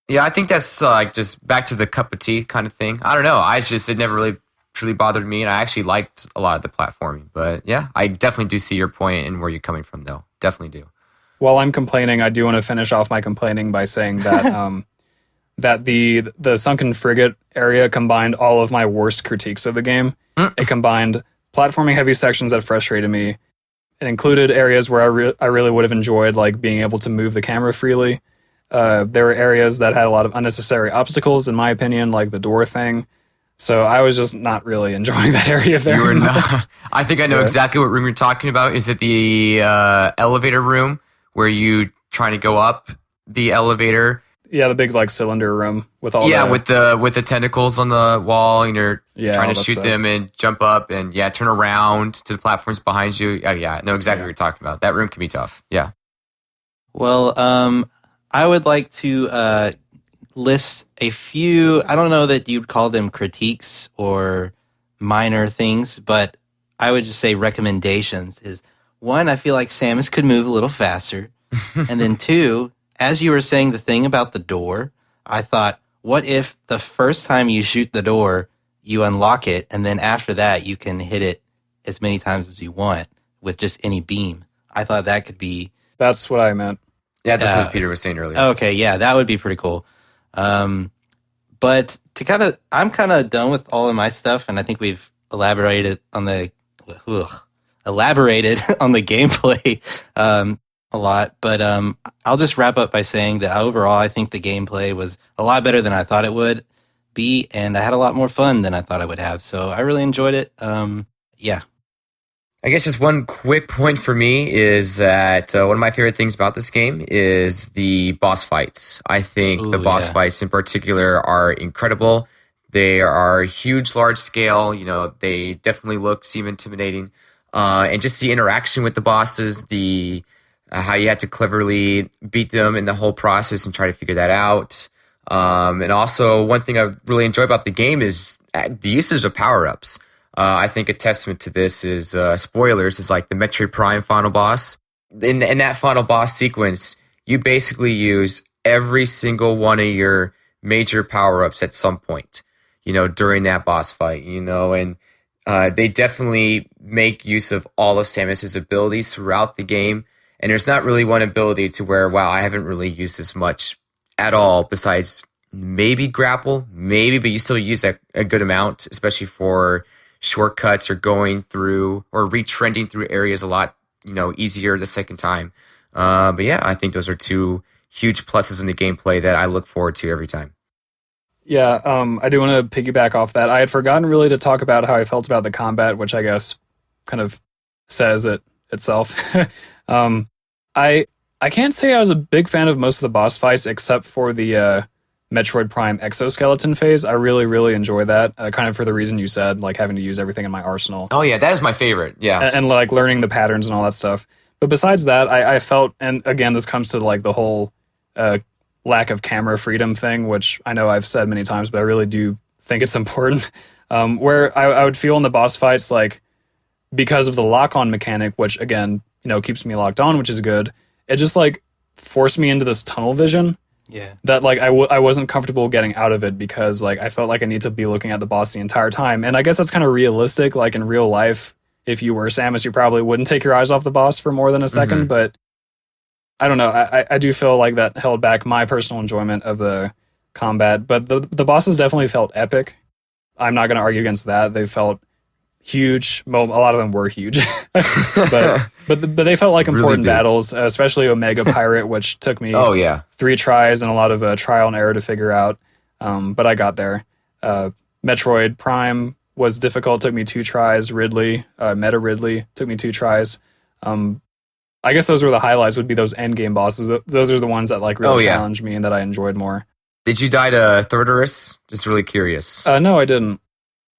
Yeah, I think that's like just back to the cup of tea kind of thing. I don't know. It never really truly bothered me, and I actually liked a lot of the platforming. But yeah, I definitely do see your point and where you're coming from, though. Definitely do. while I'm complaining, I do want to finish off my complaining by saying that that the sunken frigate area combined all of my worst critiques of the game. It combined platforming heavy sections that frustrated me. It included areas where I really would have enjoyed like being able to move the camera freely. There were areas that had a lot of unnecessary obstacles, in my opinion, like the door thing. So I was just not really enjoying that area very much. Not. I think I know exactly what room you're talking about. Is it the elevator room where you trying to go up the elevator? Yeah, the big like cylinder room with all with the tentacles on the wall, and you're trying to shoot them and jump up and turn around to the platforms behind you. I know exactly what you're talking about. That room can be tough. Yeah. Well, I would like to list a few. I don't know that you'd call them critiques or minor things, but I would just say recommendations. Is one, I feel like Samus could move a little faster, and then two, as you were saying the thing about the door, I thought, what if the first time you shoot the door, you unlock it, and then after that, you can hit it as many times as you want with just any beam? I thought that could be... That's what I meant. Yeah, that's what Peter was saying earlier. Okay, yeah, that would be pretty cool. But I'm kind of done with all of my stuff, and I think we've elaborated on the gameplay a lot, but I'll just wrap up by saying that overall I think the gameplay was a lot better than I thought it would be, and I had a lot more fun than I thought I would have, so I really enjoyed it. Yeah. I guess just one quick point for me is that one of my favorite things about this game is the boss fights. I think the boss fights in particular are incredible. They are huge, large scale. They definitely seem intimidating. And just the interaction with the bosses, how you had to cleverly beat them in the whole process and try to figure that out. And also, one thing I really enjoy about the game is the usage of power-ups. I think a testament to this is, spoilers, is like the Metroid Prime final boss. In that final boss sequence, you basically use every single one of your major power-ups at some point, during that boss fight, and they definitely make use of all of Samus's abilities throughout the game. And there's not really one ability to where, wow, I haven't really used this much at all, besides maybe grapple, but you still use a good amount, especially for shortcuts or going through or retrending through areas a lot, easier the second time. But yeah, I think those are two huge pluses in the gameplay that I look forward to every time. Yeah, I do want to piggyback off that. I had forgotten really to talk about how I felt about the combat, which I guess kind of says it itself. I can't say I was a big fan of most of the boss fights except for the Metroid Prime exoskeleton phase. I really, really enjoy that, kind of for the reason you said, like having to use everything in my arsenal. Oh yeah, that is my favorite, yeah. And like learning the patterns and all that stuff. But besides that, I felt, and again, this comes to like the whole lack of camera freedom thing, which I know I've said many times, but I really do think it's important, where I would feel in the boss fights, like, because of the lock-on mechanic, which again, keeps me locked on, which is good, it just like forced me into this tunnel vision. Yeah. That like I wasn't comfortable getting out of it because like I felt like I need to be looking at the boss the entire time. And I guess that's kind of realistic. Like in real life, if you were Samus, you probably wouldn't take your eyes off the boss for more than a second. Mm-hmm. But I don't know. I do feel like that held back my personal enjoyment of the combat. But the bosses definitely felt epic. I'm not going to argue against that. They felt huge. Well, a lot of them were huge, but they felt like important really battles, especially Omega Pirate, which took me 3 tries and a lot of trial and error to figure out. But I got there. Metroid Prime was difficult, took me 2 tries. Ridley, Meta Ridley, took me 2 tries. I guess those were the highlights, would be those endgame bosses. Those are the ones that like really challenged me and that I enjoyed more. Did you die to Thorderus? Just really curious. No, I didn't.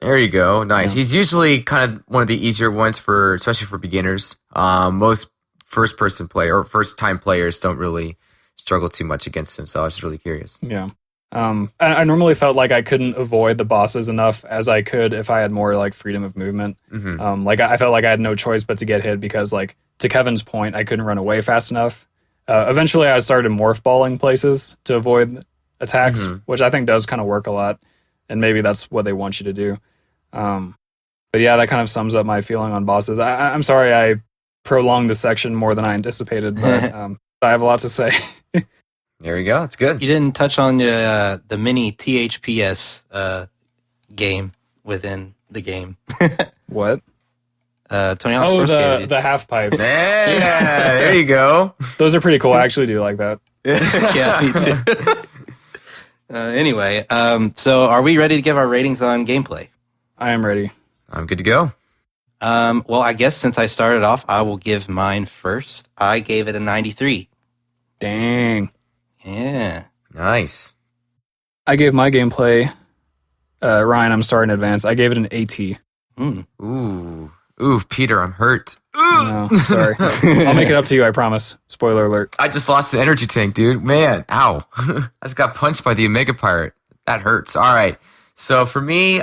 There you go. Nice. Yeah. He's usually kind of one of the easier ones especially for beginners. Most first-person player or first-time players don't really struggle too much against him. So I was just really curious. Yeah. I normally felt like I couldn't avoid the bosses enough as I could if I had more like freedom of movement. Mm-hmm. Like I felt like I had no choice but to get hit because, like, to Kevin's point, I couldn't run away fast enough. Eventually, I started morph balling places to avoid attacks, which I think does kind of work a lot. And maybe that's what they want you to do. But yeah, that kind of sums up my feeling on bosses. I'm sorry I prolonged the section more than I anticipated, but I have a lot to say. There you go. It's good. You didn't touch on the mini THPS game within the game. What? Tony Hawk's Pro Oh, Skater. the half pipes. Yeah, there you go. Those are pretty cool. I actually do like that. Yeah, me too. Anyway, so are we ready to give our ratings on gameplay? I am ready. I'm good to go. Well, I guess since I started off, I will give mine first. I gave it a 93. Dang. Yeah. Nice. I gave my gameplay, Ryan, I'm sorry in advance. I gave it an AT. Ooh, Peter, I'm hurt. No, sorry. I'll make it up to you, I promise. Spoiler alert. I just lost the energy tank, dude. Man, ow. I just got punched by the Omega Pirate. That hurts. All right. So for me,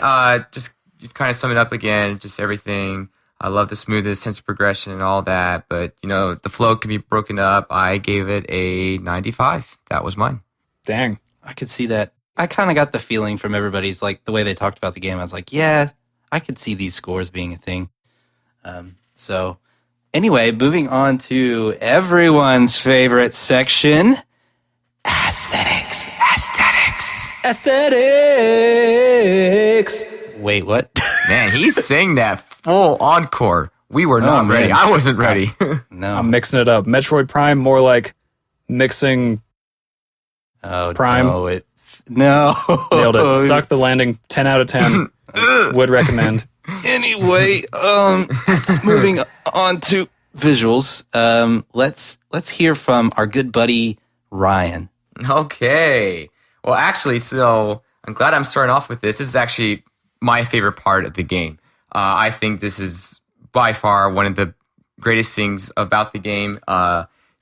just kind of sum it up again, just everything. I love the smoothest sense of progression and all that, but, the flow can be broken up. I gave it a 95. That was mine. Dang. I could see that. I kind of got the feeling from everybody's, like, the way they talked about the game. I was like, yeah, I could see these scores being a thing. So, anyway, moving on to everyone's favorite section, aesthetics. Aesthetics. Wait, what? Man, he sang that full encore. We were not ready. man. I wasn't ready. No. I'm mixing it up. Metroid Prime, more like mixing. Oh, Prime. No. Nailed it. Suck the landing. 10 out of 10. Would recommend. Anyway, moving on to visuals. Let's hear from our good buddy Ryan. Okay. Well, actually, so I'm glad I'm starting off with this. This is actually my favorite part of the game. I think this is by far one of the greatest things about the game.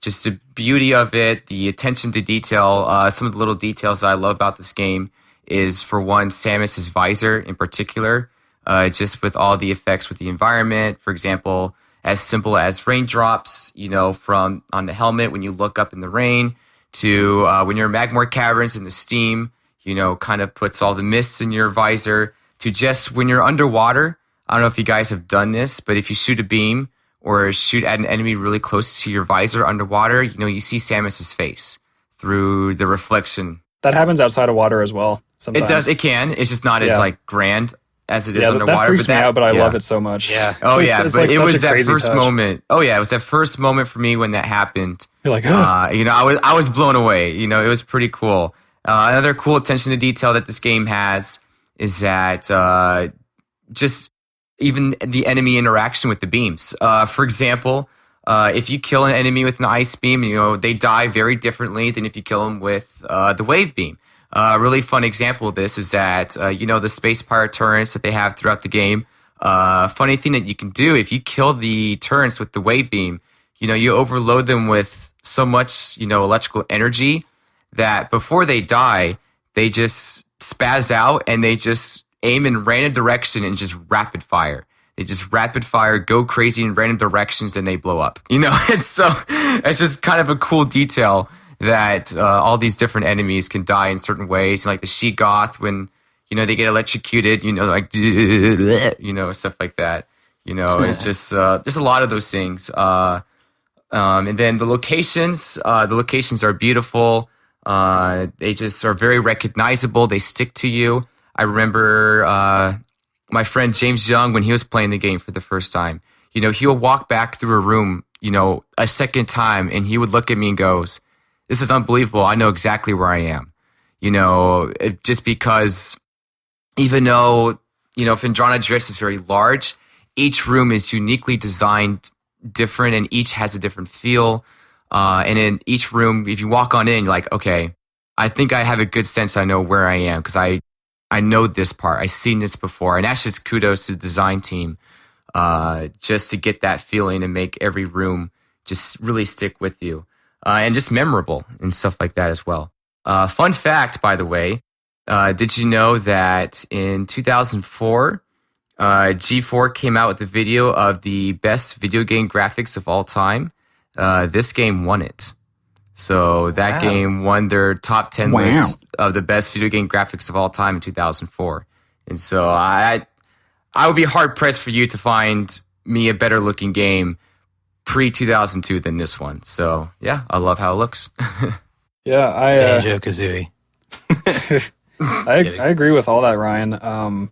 Just the beauty of it, the attention to detail. Some of the little details that I love about this game is, for one, Samus's visor in particular. Just with all the effects with the environment. For example, as simple as raindrops, from on the helmet when you look up in the rain, to when you're in Magmore Caverns and the steam, kind of puts all the mists in your visor, to just when you're underwater. I don't know if you guys have done this, but if you shoot a beam or shoot at an enemy really close to your visor underwater, you see Samus's face through the reflection. That happens outside of water as well. Sometimes. It does. It can. It's just not as grand as it is underwater. That freaks me out, but I love it so much. Yeah. Oh, yeah. It's but like it such was a that crazy first touch. moment. Oh, yeah. It was that first moment for me when that happened. You're like, I was blown away. It was pretty cool. Another cool attention to detail that this game has is that just even the enemy interaction with the beams. For example, if you kill an enemy with an ice beam, they die very differently than if you kill them with the wave beam. A really fun example of this is that, the space pirate turrets that they have throughout the game. Funny thing that you can do, if you kill the turrets with the wave beam, you overload them with so much, electrical energy that before they die, they just spaz out and they just aim in random direction and just rapid fire. They just rapid fire, go crazy in random directions, and they blow up. And so it's just kind of a cool detail that all these different enemies can die in certain ways. Like the She-Goth, when they get electrocuted, like stuff like that. It's just a lot of those things. And then the locations are beautiful. They just are very recognizable. They stick to you. I remember my friend James Young, when he was playing the game for the first time, he'll walk back through a room, a second time, and he would look at me and goes, "This is unbelievable. I know exactly where I am." Just because even though, Phendrana Drift is very large, each room is uniquely designed different and each has a different feel. And in each room, if you walk on in, you're like, okay, I think I have a good sense I know where I am because I know this part. I've seen this before. And that's just kudos to the design team just to get that feeling and make every room just really stick with you. And just memorable and stuff like that as well. Fun fact, by the way, did you know that in 2004, G4 came out with a video of the best video game graphics of all time? This game won it. So that game won their top 10 list of the best video game graphics of all time in 2004. And so I would be hard pressed for you to find me a better looking game pre-2002 than this one. So yeah, I love how it looks. Yeah, Banjo-Kazooie. I agree with all that, Ryan.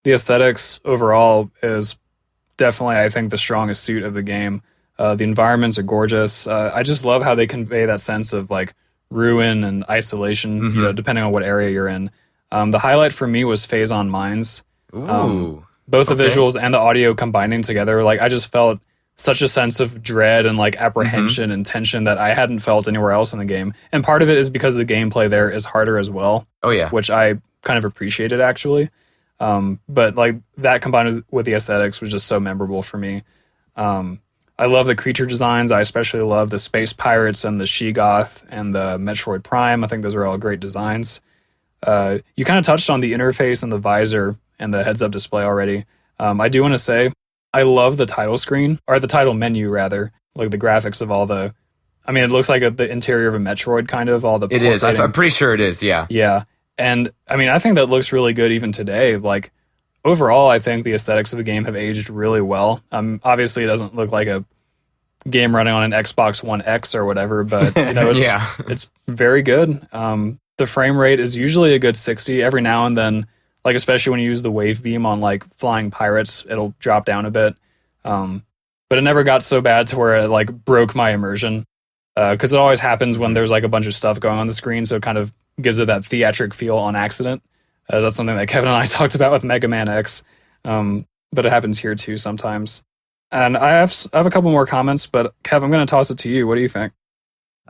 The aesthetics overall is definitely, I think, the strongest suit of the game. The environments are gorgeous. I just love how they convey that sense of like ruin and isolation, depending on what area you're in. The highlight for me was Phazon Mines. Ooh. Both the visuals and the audio combining together, like I just felt such a sense of dread and like apprehension and tension that I hadn't felt anywhere else in the game. And part of it is because the gameplay there is harder as well. Oh yeah. Which I kind of appreciated actually. But like that combined with the aesthetics was just so memorable for me. I love the creature designs. I especially love the Space Pirates and the Sheegoth and the Metroid Prime. I think those are all great designs. You kind of touched on the interface and the visor and the heads-up display already. I do want to say I love the title screen, or the title menu rather, like the graphics of all the. I mean, it looks like the interior of a Metroid, kind of all the. It is. I'm pretty sure it is. Yeah. Yeah, and I mean, I think that looks really good even today. Like overall, I think the aesthetics of the game have aged really well. Obviously, it doesn't look like a game running on an Xbox One X or whatever, but it's it's very good. The frame rate is usually a good 60. Every now and then, like especially when you use the wave beam on like flying pirates, it'll drop down a bit. But it never got so bad to where it like broke my immersion, because it always happens when there's like a bunch of stuff going on the screen, so it kind of gives it that theatric feel on accident. That's something that Kevin and I talked about with Mega Man X, but it happens here too sometimes. And I have a couple more comments, but Kev, I'm going to toss it to you. What do you think?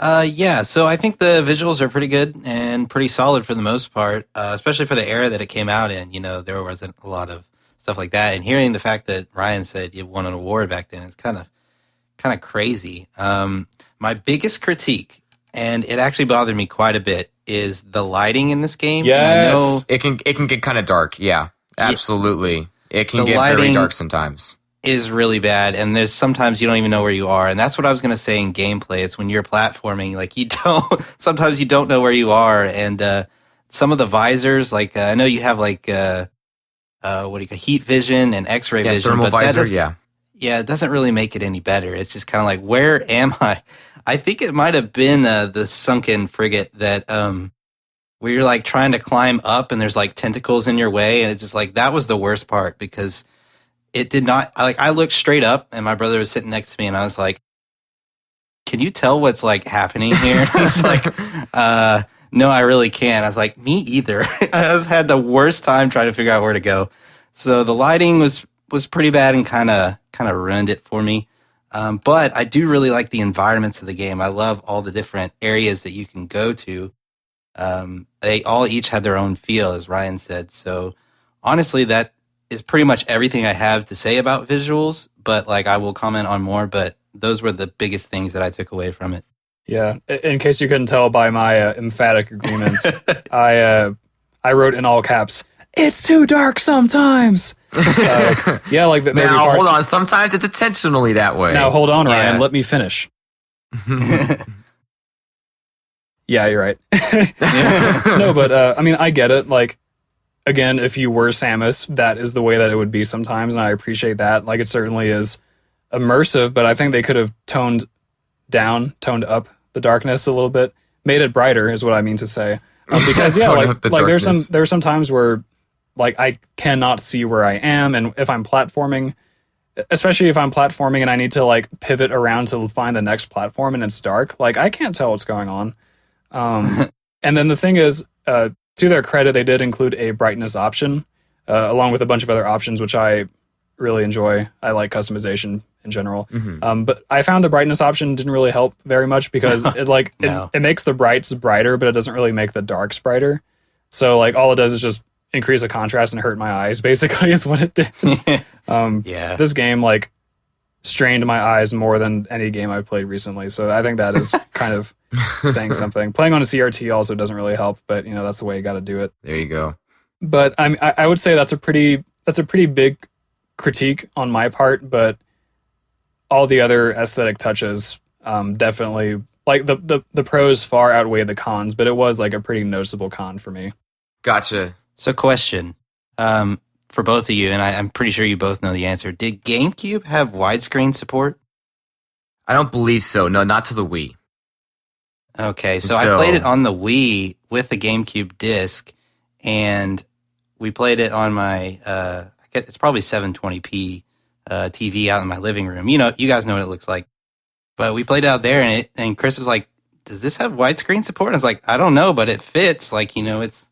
Yeah, so I think the visuals are pretty good and pretty solid for the most part, especially for the era that it came out in. You know, there wasn't a lot of stuff like that. And hearing the fact that Ryan said you won an award back then is kind of crazy. My biggest critique, and it actually bothered me quite a bit, is the lighting in this game. Yes. I know It can get kind of dark. Yeah, absolutely. It can get very dark sometimes. Is really bad, and there's sometimes you don't even know where you are, and that's what I was going to say in gameplay. It's when you're platforming, like sometimes you don't know where you are, and some of the visors, like I know you have like what do you call heat vision and X-ray vision, thermal but visor, it doesn't really make it any better. It's just kind of like, where am I? I think it might have been the sunken frigate that where you're like trying to climb up, and there's like tentacles in your way, and it's just like that was the worst part because. It did not, like, I looked straight up and my brother was sitting next to me and I was like, can you tell what's like happening here? He's like, no, I really can't. I was like, me either. I just had the worst time trying to figure out where to go. So the lighting was pretty bad and kind of ruined it for me. But I do really like the environments of the game. I love all the different areas that you can go to. They all each had their own feel, as Ryan said. So honestly, that is pretty much everything I have to say about visuals, but like I will comment on more, but those were the biggest things that I took away from it. Yeah, in case you couldn't tell by my emphatic agreements, I wrote in all caps, "It's too dark sometimes." Yeah, like now hold on. Sometimes it's intentionally that way. Now hold on, Ryan. Let me finish. Yeah, you're right. No, but I mean, I get it. Like. Again, if you were Samus, that is the way that it would be sometimes, and I appreciate that. Like, it certainly is immersive, but I think they could have toned up the darkness a little bit, made it brighter, is what I mean to say. Because there's some times where like I cannot see where I am, and if I'm platforming, especially if I'm platforming and I need to like pivot around to find the next platform and it's dark, like I can't tell what's going on. And then the thing is, to their credit, they did include a brightness option, along with a bunch of other options, which I really enjoy. I like customization in general. But I found the brightness option didn't really help very much because it makes the brights brighter, but it doesn't really make the darks brighter. So like all it does is just increase the contrast and hurt my eyes, basically, is what it did. This game like strained my eyes more than any game I've played recently. So I think that is kind of saying something. Playing on a CRT also doesn't really help, but you know that's the way you got to do it. There you go. But I would say that's a pretty big critique on my part. But all the other aesthetic touches definitely, like the pros far outweigh the cons. But it was like a pretty noticeable con for me. Gotcha. So, question for both of you, and I'm pretty sure you both know the answer. Did GameCube have widescreen support? I don't believe so. No, not to the Wii. Okay, so I played it on the Wii with the GameCube disc, and we played it on my, it's probably 720p TV out in my living room. You guys know what it looks like. But we played it out there, and Chris was like, does this have widescreen support? And I was like, I don't know, but it fits. Like, it's,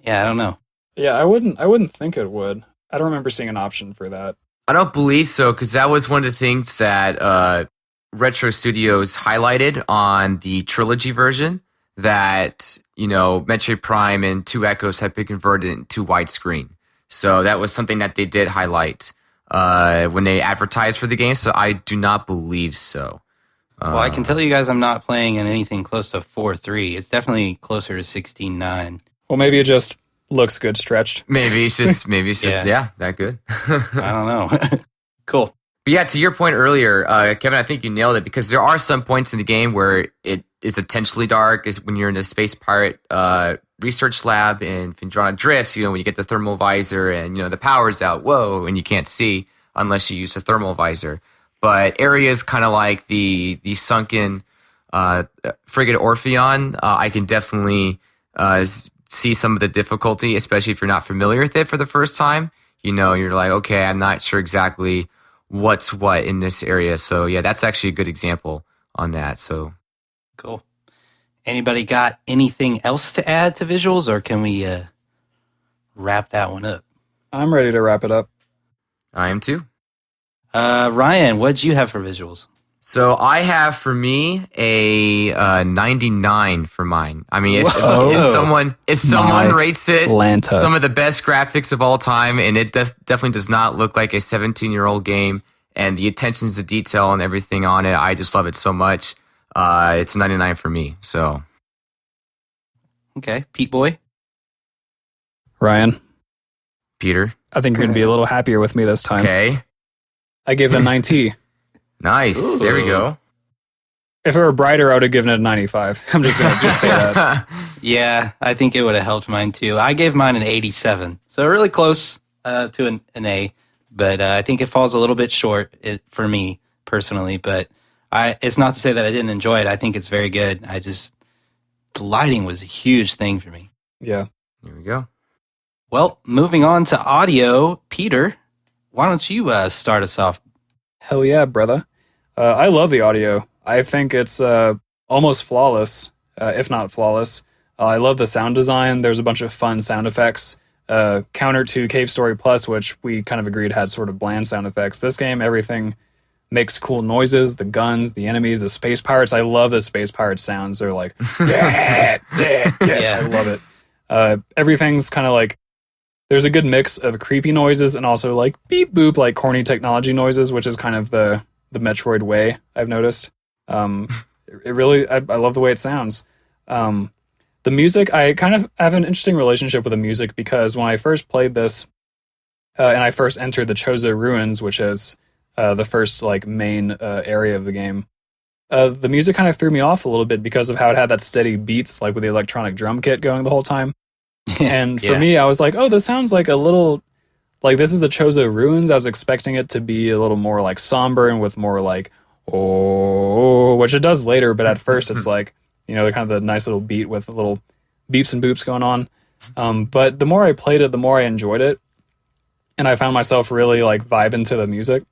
I don't know. Yeah, I wouldn't think it would. I don't remember seeing an option for that. I don't believe so, because that was one of the things that Retro Studios highlighted on the Trilogy version, that, Metroid Prime and 2 Echoes had been converted into widescreen. So that was something that they did highlight when they advertised for the game, so I do not believe so. Well, I can tell you guys I'm not playing in anything close to 4.3. It's definitely closer to 16.9. Well, maybe it just looks good stretched. Maybe it's just that good. I don't know. Cool. But yeah, to your point earlier, Kevin, I think you nailed it, because there are some points in the game where it is intentionally dark. Is when you're in the space pirate research lab in Findrana Drifts, when you get the thermal visor and the power's out, whoa, and you can't see unless you use the thermal visor. But areas kind of like the sunken frigate Orpheon, I can definitely see some of the difficulty, especially if you're not familiar with it for the first time. You're like, okay, I'm not sure exactly what's what in this area. So yeah, that's actually a good example on that. So cool. Anybody got anything else to add to visuals, or can we wrap that one up? I'm ready to wrap it up. I am too. Ryan, what'd you have for visuals? So I have for me a 99 for mine. I mean, if someone rates it Lanta. Some of the best graphics of all time, and it definitely does not look like a 17-year-old game, and the attention to detail and everything on it, I just love it so much. It's 99 for me. So, okay, Pete Boy, Ryan, Peter. I think you're gonna be a little happier with me this time. Okay, I gave it a 9T. Nice. Ooh. There we go. If it were brighter, I would have given it a 95. I'm just going to say that. Yeah, I think it would have helped mine too. I gave mine an 87. So really close to an A, but I think it falls a little bit short for me personally. But it's not to say that I didn't enjoy it. I think it's very good. The lighting was a huge thing for me. Yeah. There we go. Well, moving on to audio, Peter, why don't you start us off? Hell yeah, brother. I love the audio. I think it's almost flawless, if not flawless. I love the sound design. There's a bunch of fun sound effects. Counter to Cave Story Plus, which we kind of agreed had sort of bland sound effects. This game, everything makes cool noises. The guns, the enemies, the space pirates. I love the space pirate sounds. They're like, yeah. I love it. Everything's kind of like, there's a good mix of creepy noises and also like beep boop, like corny technology noises, which is kind of the Metroid way, I've noticed. It really, I love the way it sounds. The music, I kind of have an interesting relationship with the music, because when I first played this and I first entered the Chozo Ruins, which is the first like main area of the game, the music kind of threw me off a little bit because of how it had that steady beats, like with the electronic drum kit going the whole time. And for me, I was like, oh, this sounds like a little, like this is the Chozo Ruins. I was expecting it to be a little more like somber and with more like, oh, which it does later. But at first it's like, kind of the nice little beat with little beeps and boops going on. But the more I played it, the more I enjoyed it. And I found myself really like vibing to the music.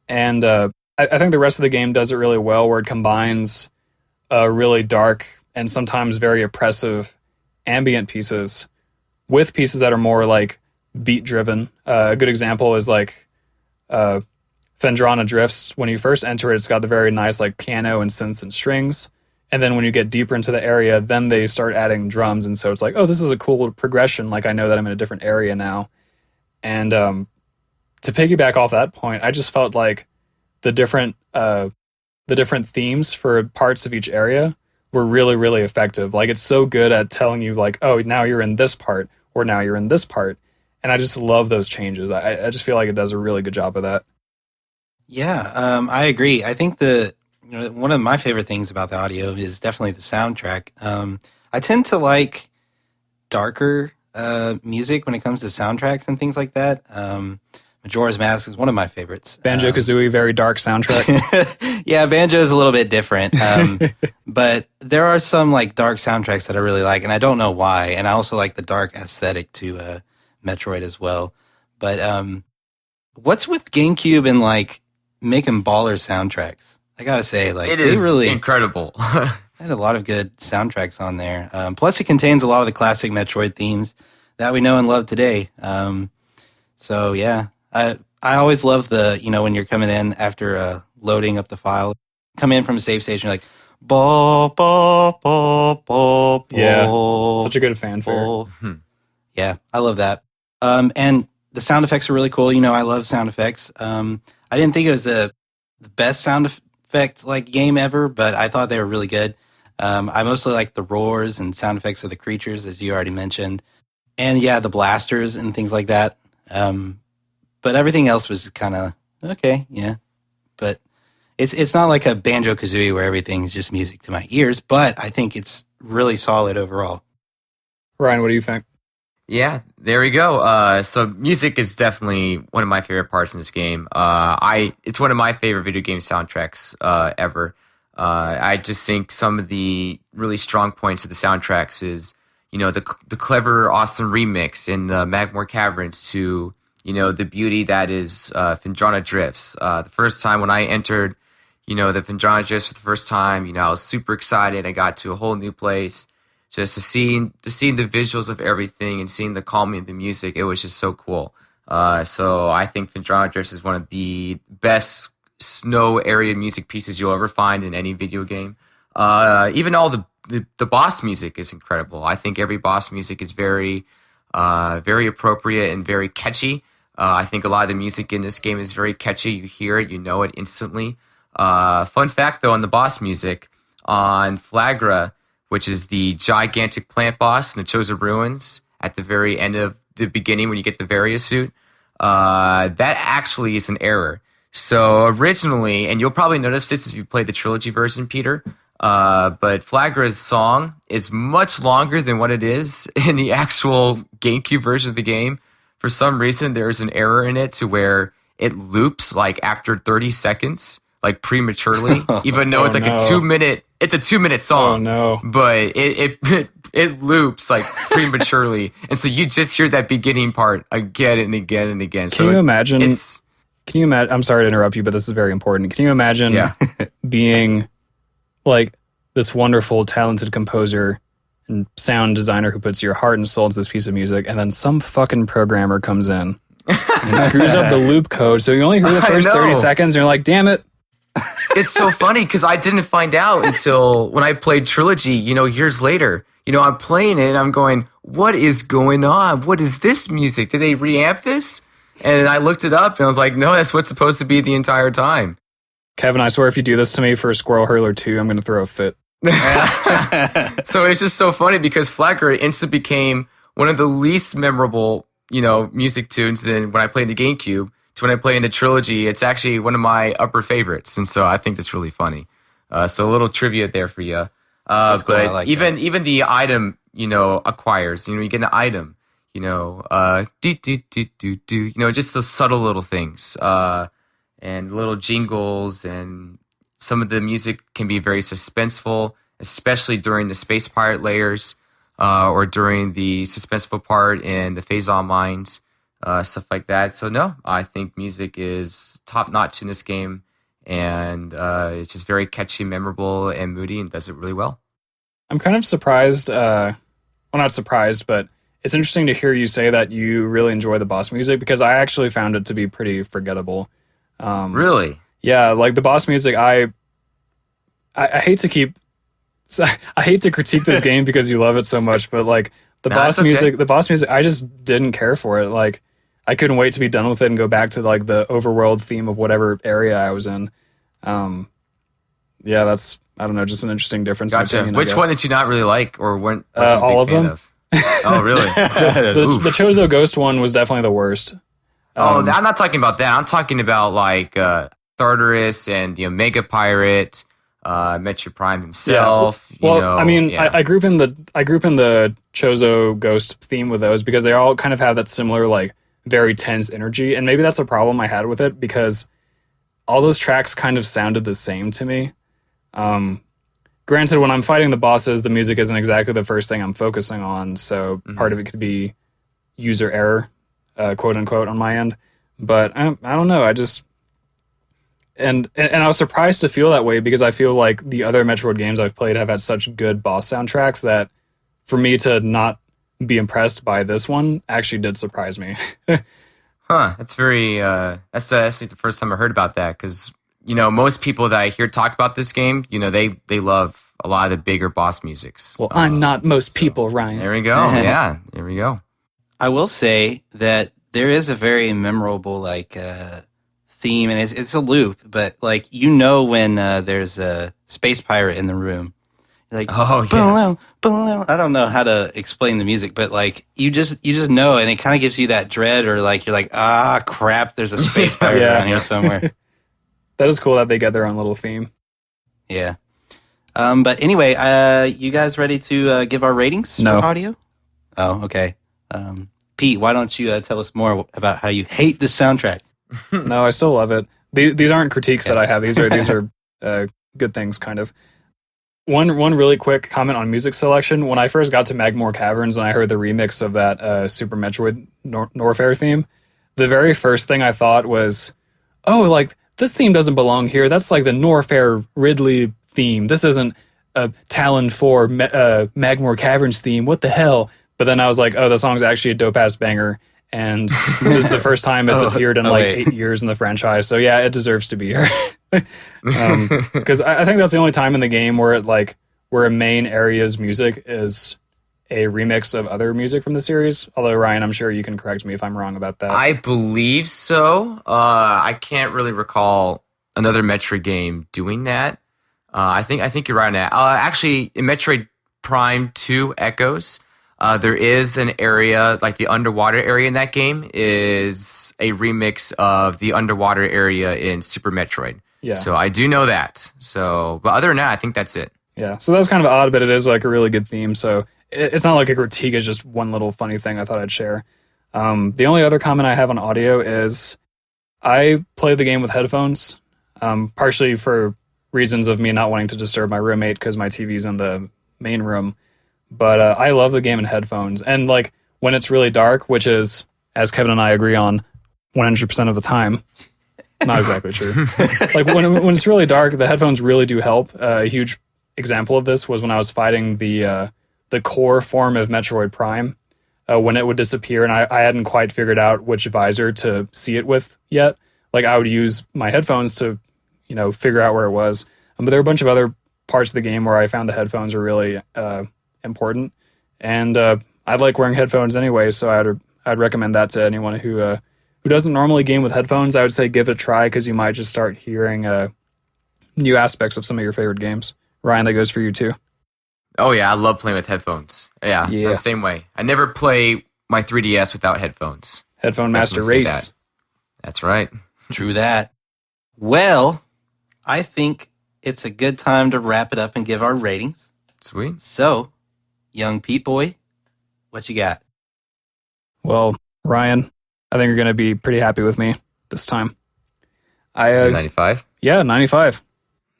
And I think the rest of the game does it really well, where it combines really dark and sometimes very oppressive ambient pieces with pieces that are more like beat driven. A good example is like Findrana Drifts. When you first enter it, it's got the very nice like piano and synths and strings. And then when you get deeper into the area, then they start adding drums. And so it's like, oh, this is a cool progression. Like I know that I'm in a different area now. And to piggyback off that point, I just felt like the different themes for parts of each area were really, really effective. Like it's so good at telling you like, oh, now you're in this part, or now you're in this part. And I just love those changes. I just feel like it does a really good job of that. Yeah, I agree. I think one of my favorite things about the audio is definitely the soundtrack. I tend to like darker music when it comes to soundtracks and things like that. Majora's Mask is one of my favorites. Banjo-Kazooie, very dark soundtrack. Yeah, Banjo is a little bit different. But there are some like dark soundtracks that I really like, and I don't know why. And I also like the dark aesthetic to Metroid as well. But what's with GameCube and like making baller soundtracks? I gotta say, like it is really incredible. had a lot of good soundtracks on there. Plus, it contains a lot of the classic Metroid themes that we know and love today. So yeah, I always love the, when you're coming in after loading up the file, come in from a save station, you're like, ba ba ba ba. Yeah, such a good fanfare. Yeah, I love that. And the sound effects are really cool. I love sound effects. I didn't think it was the best sound effect like game ever, but I thought they were really good. I mostly like the roars and sound effects of the creatures, as you already mentioned. And yeah, the blasters and things like that. But everything else was kind of okay, yeah. But it's not like a Banjo-Kazooie where everything is just music to my ears, but I think it's really solid overall. Ryan, what do you think? Yeah, there we go. So music is definitely one of my favorite parts in this game. It's one of my favorite video game soundtracks ever. I just think some of the really strong points of the soundtracks is, the clever, awesome remix in the Magmore Caverns to, the beauty that is Phendrana Drifts. The first time when I entered, the Phendrana Drifts for the first time, I was super excited. I got to a whole new place. Just to see the visuals of everything and seeing the calming of the music, it was just so cool. So I think Phendrana Drifts is one of the best snow area music pieces you'll ever find in any video game. Even all the boss music is incredible. I think every boss music is very appropriate and very catchy. I think a lot of the music in this game is very catchy. You hear it, you know it instantly. Fun fact though, on the boss music on Flagra, which is the gigantic plant boss in the Chozo Ruins at the very end of the beginning when you get the Varia suit, that actually is an error. So originally, and you'll probably notice this if you played the trilogy version, Peter, but Flagra's song is much longer than what it is in the actual GameCube version of the game. For some reason, there's an error in it to where it loops like after 30 seconds, like prematurely, even though it's like a 2-minute. It's a 2-minute song. Oh no! But it loops like prematurely, and so you just hear that beginning part again and again and again. Can you imagine? I'm sorry to interrupt you, but this is very important. Can you imagine being like this wonderful, talented composer and sound designer who puts your heart and soul into this piece of music, and then some fucking programmer comes in and screws up the loop code, so you only hear the first 30 seconds, and you're like, damn it. It's so funny because I didn't find out until when I played Trilogy, years later. I'm playing it and I'm going, what is going on? What is this music? Did they reamp this? And I looked it up and I was like, no, that's what's supposed to be the entire time. Kevin, I swear if you do this to me for Squirrel Hurler 2, I'm going to throw a fit. So it's just so funny because Flagra instantly became one of the least memorable, music tunes when I played the GameCube. To when I play in the trilogy, it's actually one of my upper favorites, and so I think that's really funny. So a little trivia there for you. That's cool. But I like even the item, acquires. You get an item. Just those subtle little things, and little jingles, and some of the music can be very suspenseful, especially during the Space Pirate layers, or during the suspenseful part in the Phazon mines. Stuff like that. So no, I think music is top notch in this game, and it's just very catchy, memorable, and moody, and does it really well. I'm kind of surprised. Well, not surprised, but it's interesting to hear you say that you really enjoy the boss music, because I actually found it to be pretty forgettable. Really? Yeah, like the boss music. I hate to I hate to critique this game because you love it so much, but like the boss music, I just didn't care for it. Like, I couldn't wait to be done with it and go back to like the overworld theme of whatever area I was in. Yeah, that's, I don't know, just an interesting difference. Gotcha. In opinion, Which one did you not really like, or weren't all of them? Oh, really? the Chozo Ghost one was definitely the worst. I'm not talking about that. I'm talking about like Thartarus and the Omega Pirate, Metroid Prime himself. Yeah. Well, I group in the Chozo Ghost theme with those because they all kind of have that similar like very tense energy. And maybe that's a problem I had with it because all those tracks kind of sounded the same to me. Granted, when I'm fighting the bosses, the music isn't exactly the first thing I'm focusing on. So part of it could be user error, quote unquote, on my end. But I don't know. I just... And I was surprised to feel that way because I feel like the other Metroid games I've played have had such good boss soundtracks that for me to not be impressed by this one actually did surprise me. That's very, that's the first time I heard about that because, most people that I hear talk about this game, they love a lot of the bigger boss musics. Well, I'm not most people, Ryan. There we go. Yeah, there we go. I will say that there is a very memorable, theme, and it's a loop, but, when there's a space pirate in the room. Like, oh yes. I don't know how to explain the music, but you just know, and it kind of gives you that dread, or you're like, ah, crap, there's a space pirate around here somewhere. That is cool that they get their own little theme. Yeah. But anyway, you guys ready to give our ratings No. for audio? Oh, okay. Pete, why don't you tell us more about how you hate the soundtrack? No, I still love it. These aren't critiques that I have. These are good things, kind of. One really quick comment on music selection. When I first got to Magmore Caverns and I heard the remix of that Super Metroid Norfair theme, the very first thing I thought was, oh, this theme doesn't belong here. That's like the Norfair Ridley theme. This isn't a Tallon IV Magmore Caverns theme. What the hell? But then I was like, oh, the song's actually a dope-ass banger. And this is the first time it's appeared in 8 years in the franchise. So yeah, it deserves to be here. Because I think that's the only time in the game where where a main area's music is a remix of other music from the series. Although Ryan, I'm sure you can correct me if I'm wrong about that. I believe so. I can't really recall another Metroid game doing that. I think you're right on that. Actually, in Metroid Prime 2 Echoes, there is an area, the underwater area in that game is a remix of the underwater area in Super Metroid. Yeah. So I do know that. So, but other than that, I think that's it. Yeah. So that was kind of odd, but it is a really good theme. So it's not like a critique. It's just one little funny thing I thought I'd share. The only other comment I have on audio is I played the game with headphones, partially for reasons of me not wanting to disturb my roommate because my TV's in the main room. But I love the game in headphones. And when it's really dark, which is, as Kevin and I agree on, 100% of the time, not exactly true. When it's really dark, the headphones really do help. A huge example of this was when I was fighting the core form of Metroid Prime, when it would disappear and I hadn't quite figured out which visor to see it with yet. I would use my headphones to, figure out where it was. But there were a bunch of other parts of the game where I found the headphones were really important, and I like wearing headphones anyway, so I'd recommend that to anyone who doesn't normally game with headphones. I would say give it a try because you might just start hearing new aspects of some of your favorite games. Ryan, that goes for you too. Oh yeah, I love playing with headphones. Yeah. The same way. I never play my 3DS without headphones. Headphone Master Race. That's right. True that. Well, I think it's a good time to wrap it up and give our ratings. Sweet. So, young Pete boy, what you got? Well, Ryan, I think you're going to be pretty happy with me this time. Is it 95? Yeah, 95.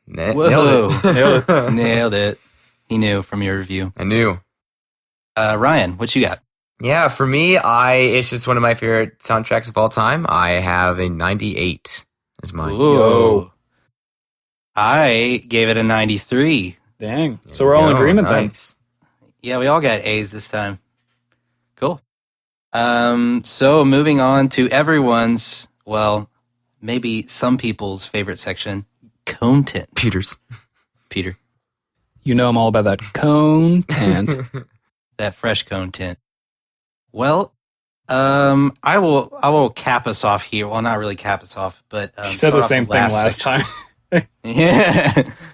Whoa. Nailed it. Nailed it. He knew from your review. I knew. Ryan, what you got? Yeah, for me, it's just one of my favorite soundtracks of all time. I have a 98 as mine. Ooh. I gave it a 93. Dang. So we're all in agreement then. Yeah, we all got A's this time. Cool. So moving on to everyone's, well, maybe some people's favorite section, content. Peter. You know I'm all about that content. That fresh content. Well, I will cap us off here. Well, not really cap us off, but you said the same thing last time.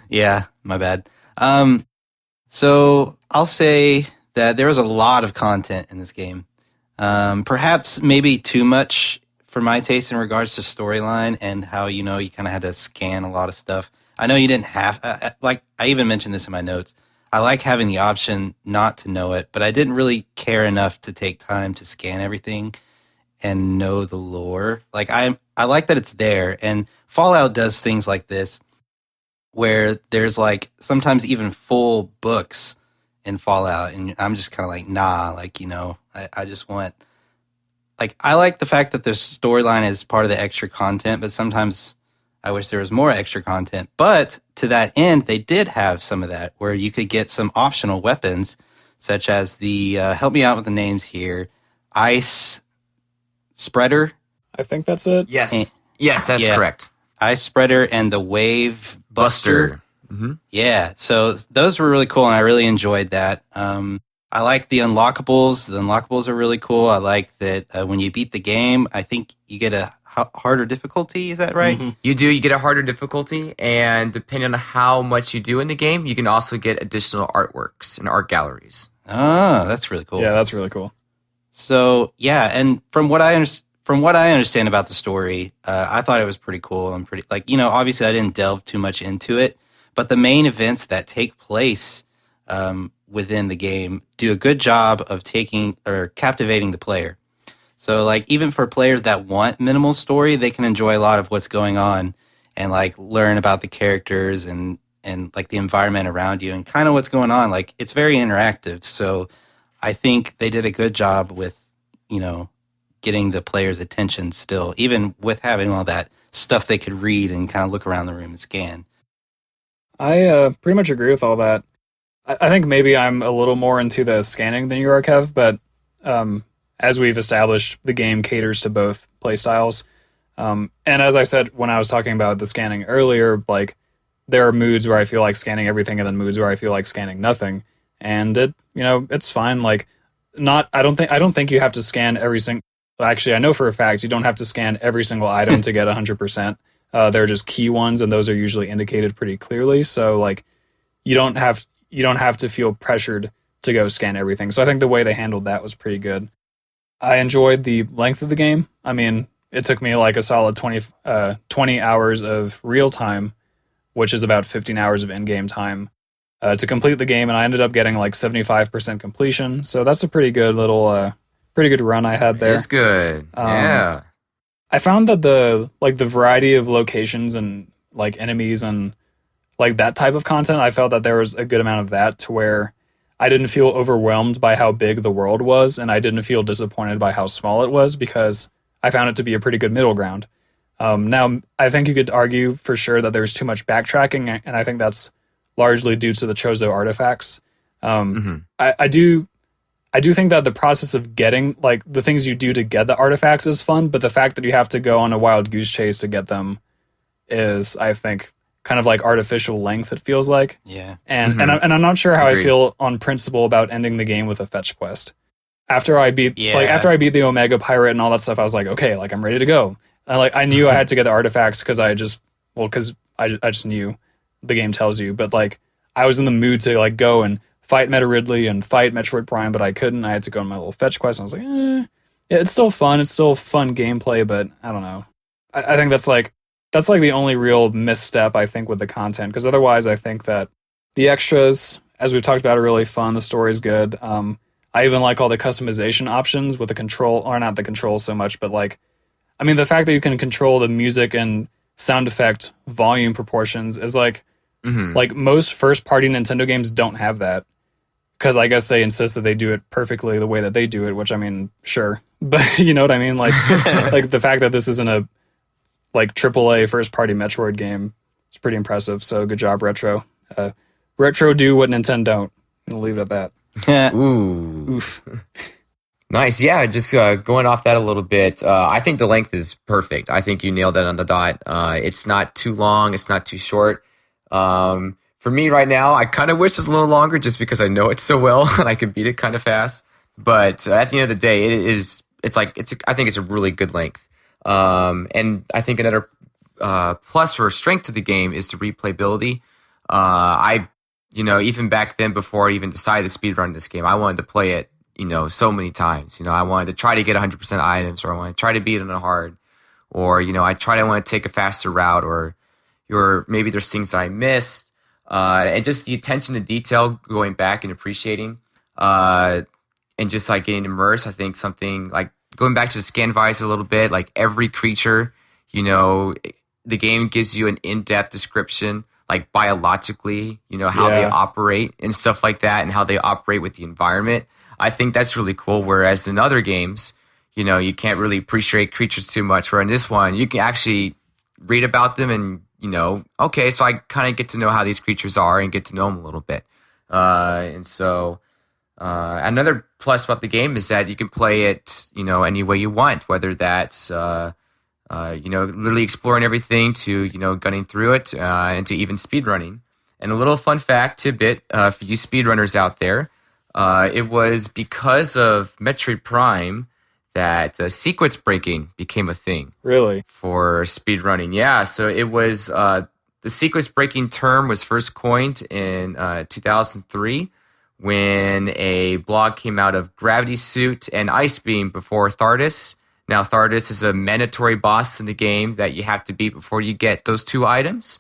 Yeah, my bad. So I'll say that there was a lot of content in this game. Perhaps maybe too much for my taste in regards to storyline and how, you kind of had to scan a lot of stuff. I know you didn't have, I even mentioned this in my notes. I like having the option not to know it, but I didn't really care enough to take time to scan everything. and know the lore. Like I like that it's there, and Fallout does things like this where there's like sometimes even full books in Fallout, and I'm just kind of like, nah, like, you know, I just want, like, I like the fact that the storyline is part of the extra content, but sometimes I wish there was more extra content. But to that end, they did have some of that where you could get some optional weapons, such as the, help me out with the names here, Ice Spreader. I think that's it. Yes. Yes, that's correct. Ice Spreader and the Wave Buster. Mm-hmm. Yeah, so those were really cool, and I really enjoyed that. I like the unlockables. The unlockables are really cool. I like that when you beat the game, I think you get a harder difficulty. Is that right? Mm-hmm. You do. You get a harder difficulty, and depending on how much you do in the game, you can also get additional artworks and art galleries. Oh, that's really cool. Yeah, that's really cool. So, yeah, and from what I understand about the story, I thought it was pretty cool and pretty, like, you know, obviously I didn't delve too much into it, but the main events that take place within the game do a good job of captivating the player. So, like, even for players that want minimal story, they can enjoy a lot of what's going on and, like, learn about the characters and like the environment around you and kind of what's going on. Like, it's very interactive. So I think they did a good job with, you know, getting the player's attention still, even with having all that stuff they could read and kind of look around the room and scan. I pretty much agree with all that. I think maybe I'm a little more into the scanning than you are, Kev, but as we've established, the game caters to both playstyles. And as I said when I was talking about the scanning earlier, like, there are moods where I feel like scanning everything and then moods where I feel like scanning nothing. And it, you know, it's fine. Like, I don't think you have to scan every single. Actually, I know for a fact you don't have to scan every single item to get 100%. They're just key ones, and those are usually indicated pretty clearly. So, like, you don't have to feel pressured to go scan everything. So I think the way they handled that was pretty good. I enjoyed the length of the game. I mean, it took me like a solid 20 hours of real time, which is about 15 hours of in-game time, to complete the game, and I ended up getting like 75% completion. So that's a pretty good little, pretty good run I had there. It's good. Yeah. I found that the variety of locations and like enemies and like that type of content, I felt that there was a good amount of that to where I didn't feel overwhelmed by how big the world was, and I didn't feel disappointed by how small it was, because I found it to be a pretty good middle ground. Now, I think you could argue for sure that there's too much backtracking, and I think that's largely due to the Chozo artifacts. I do think that the process of getting, like, the things you do to get the artifacts is fun, but the fact that you have to go on a wild goose chase to get them is, I think, kind of like artificial length, it feels like. Yeah. And I'm not sure how I feel on principle about ending the game with a fetch quest. After I beat the Omega Pirate and all that stuff, I was like, okay, like, I'm ready to go. And like, I knew I had to get the artifacts because I just knew, the game tells you, but like, I was in the mood to like go and fight Meta Ridley and fight Metroid Prime, but I couldn't. I had to go on my little fetch quest, and I was like, yeah, it's still fun. It's still fun gameplay, but I don't know. I think that's like the only real misstep, I think, with the content, because otherwise I think that the extras, as we've talked about, are really fun. The story's good. I even like all the customization options with the control, or not the control so much, but like, I mean, the fact that you can control the music and sound effect volume proportions is like, like most first-party Nintendo games don't have that, because I guess they insist that they do it perfectly the way that they do it, which, I mean, sure, but you know what I mean? Like, like the fact that this isn't a like AAA first-party Metroid game is pretty impressive. So good job, Retro. Retro do what Nintendo don't. I'm gonna leave it at that. Ooh. Oof. Nice. Yeah, just going off that a little bit, I think the length is perfect. I think you nailed that on the dot. It's not too long. It's not too short. For me right now, I kind of wish it was a little longer just because I know it so well and I can beat it kind of fast. But at the end of the day, I think it's a really good length. And I think another plus or strength to the game is the replayability. Even back then, before I even decided to speedrun this game, I wanted to play it, so many times. I wanted to try to get 100% items, or I wanted to try to beat it on hard, or, I want to take a faster route, or maybe there's things that I missed. And just the attention to detail, going back and appreciating, and just like getting immersed. I think something like going back to the scan visor a little bit, like every creature, the game gives you an in-depth description, like biologically, how they operate and stuff like that, and how they operate with the environment. I think that's really cool. Whereas in other games, you can't really appreciate creatures too much. Where in this one, you can actually read about them and, okay, so I kind of get to know how these creatures are and get to know them a little bit. And so another plus about the game is that you can play it, any way you want, whether that's, literally exploring everything to, gunning through it and to even speedrunning. And a little fun fact, tidbit, for you speedrunners out there, it was because of Metroid Prime that sequence breaking became a thing. Really? For speedrunning. Yeah, so it was the sequence breaking term was first coined in 2003 when a blog came out of Gravity Suit and Ice Beam before Thardus. Now, Thardus is a mandatory boss in the game that you have to beat before you get those two items.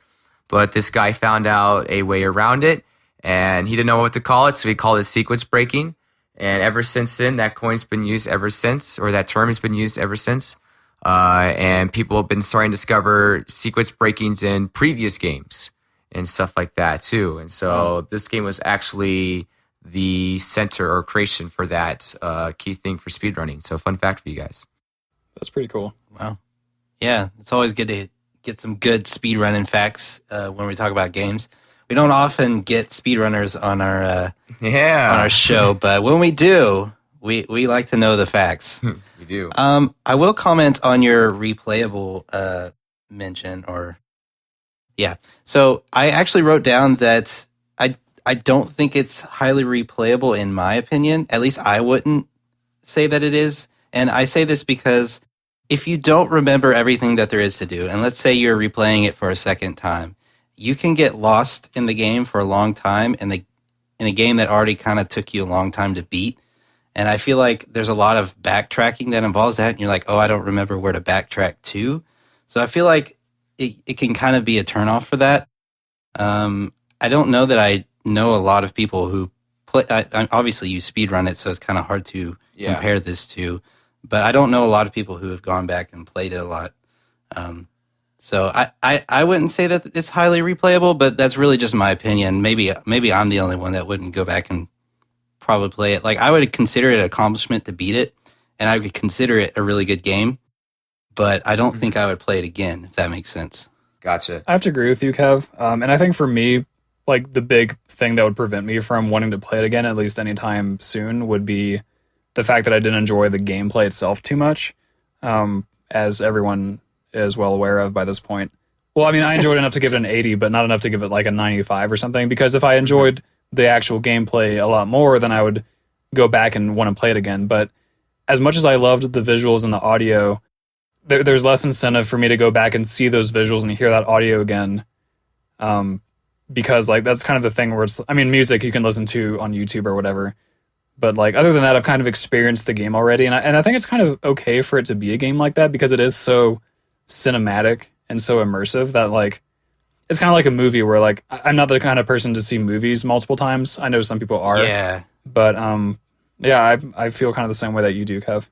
But this guy found out a way around it, and he didn't know what to call it, so he called it sequence breaking. And ever since then, that coin's been used ever since, or that term has been used ever since. And people have been starting to discover sequence breakings in previous games and stuff like that, too. And so this game was actually the center or creation for that key thing for speedrunning. So fun fact for you guys. That's pretty cool. Wow. Yeah, it's always good to get some good speedrunning facts when we talk about games. We don't often get speedrunners on our show, but when we do, we like to know the facts. We do. I will comment on your replayable mention, So I actually wrote down that I don't think it's highly replayable in my opinion. At least I wouldn't say that it is. And I say this because if you don't remember everything that there is to do, and let's say you're replaying it for a second time, you can get lost in the game for a long time in a game that already kind of took you a long time to beat. And I feel like there's a lot of backtracking that involves that. And you're like, oh, I don't remember where to backtrack to. So I feel like it can kind of be a turnoff for that. I don't know that I know a lot of people who play. Obviously, you speedrun it, so it's kind of hard to compare this to. But I don't know a lot of people who have gone back and played it a lot. So I wouldn't say that it's highly replayable, but that's really just my opinion. Maybe I'm the only one that wouldn't go back and probably play it. Like, I would consider it an accomplishment to beat it, and I would consider it a really good game, but I don't think I would play it again, if that makes sense. Gotcha. I have to agree with you, Kev. And I think for me, like, the big thing that would prevent me from wanting to play it again, at least anytime soon, would be the fact that I didn't enjoy the gameplay itself too much, as everyone is well aware of by this point. Well, I mean, I enjoyed enough to give it an 80, but not enough to give it like a 95 or something, because if I enjoyed the actual gameplay a lot more, then I would go back and want to play it again. But as much as I loved the visuals and the audio, there's less incentive for me to go back and see those visuals and hear that audio again, because like that's kind of the thing where it's, I mean, music you can listen to on YouTube or whatever, but like other than that, I've kind of experienced the game already, and I think it's kind of okay for it to be a game like that, because it is so cinematic and so immersive that like it's kind of like a movie where like I'm not the kind of person to see movies multiple times. I know some people are, but I feel kind of the same way that you do, Kev.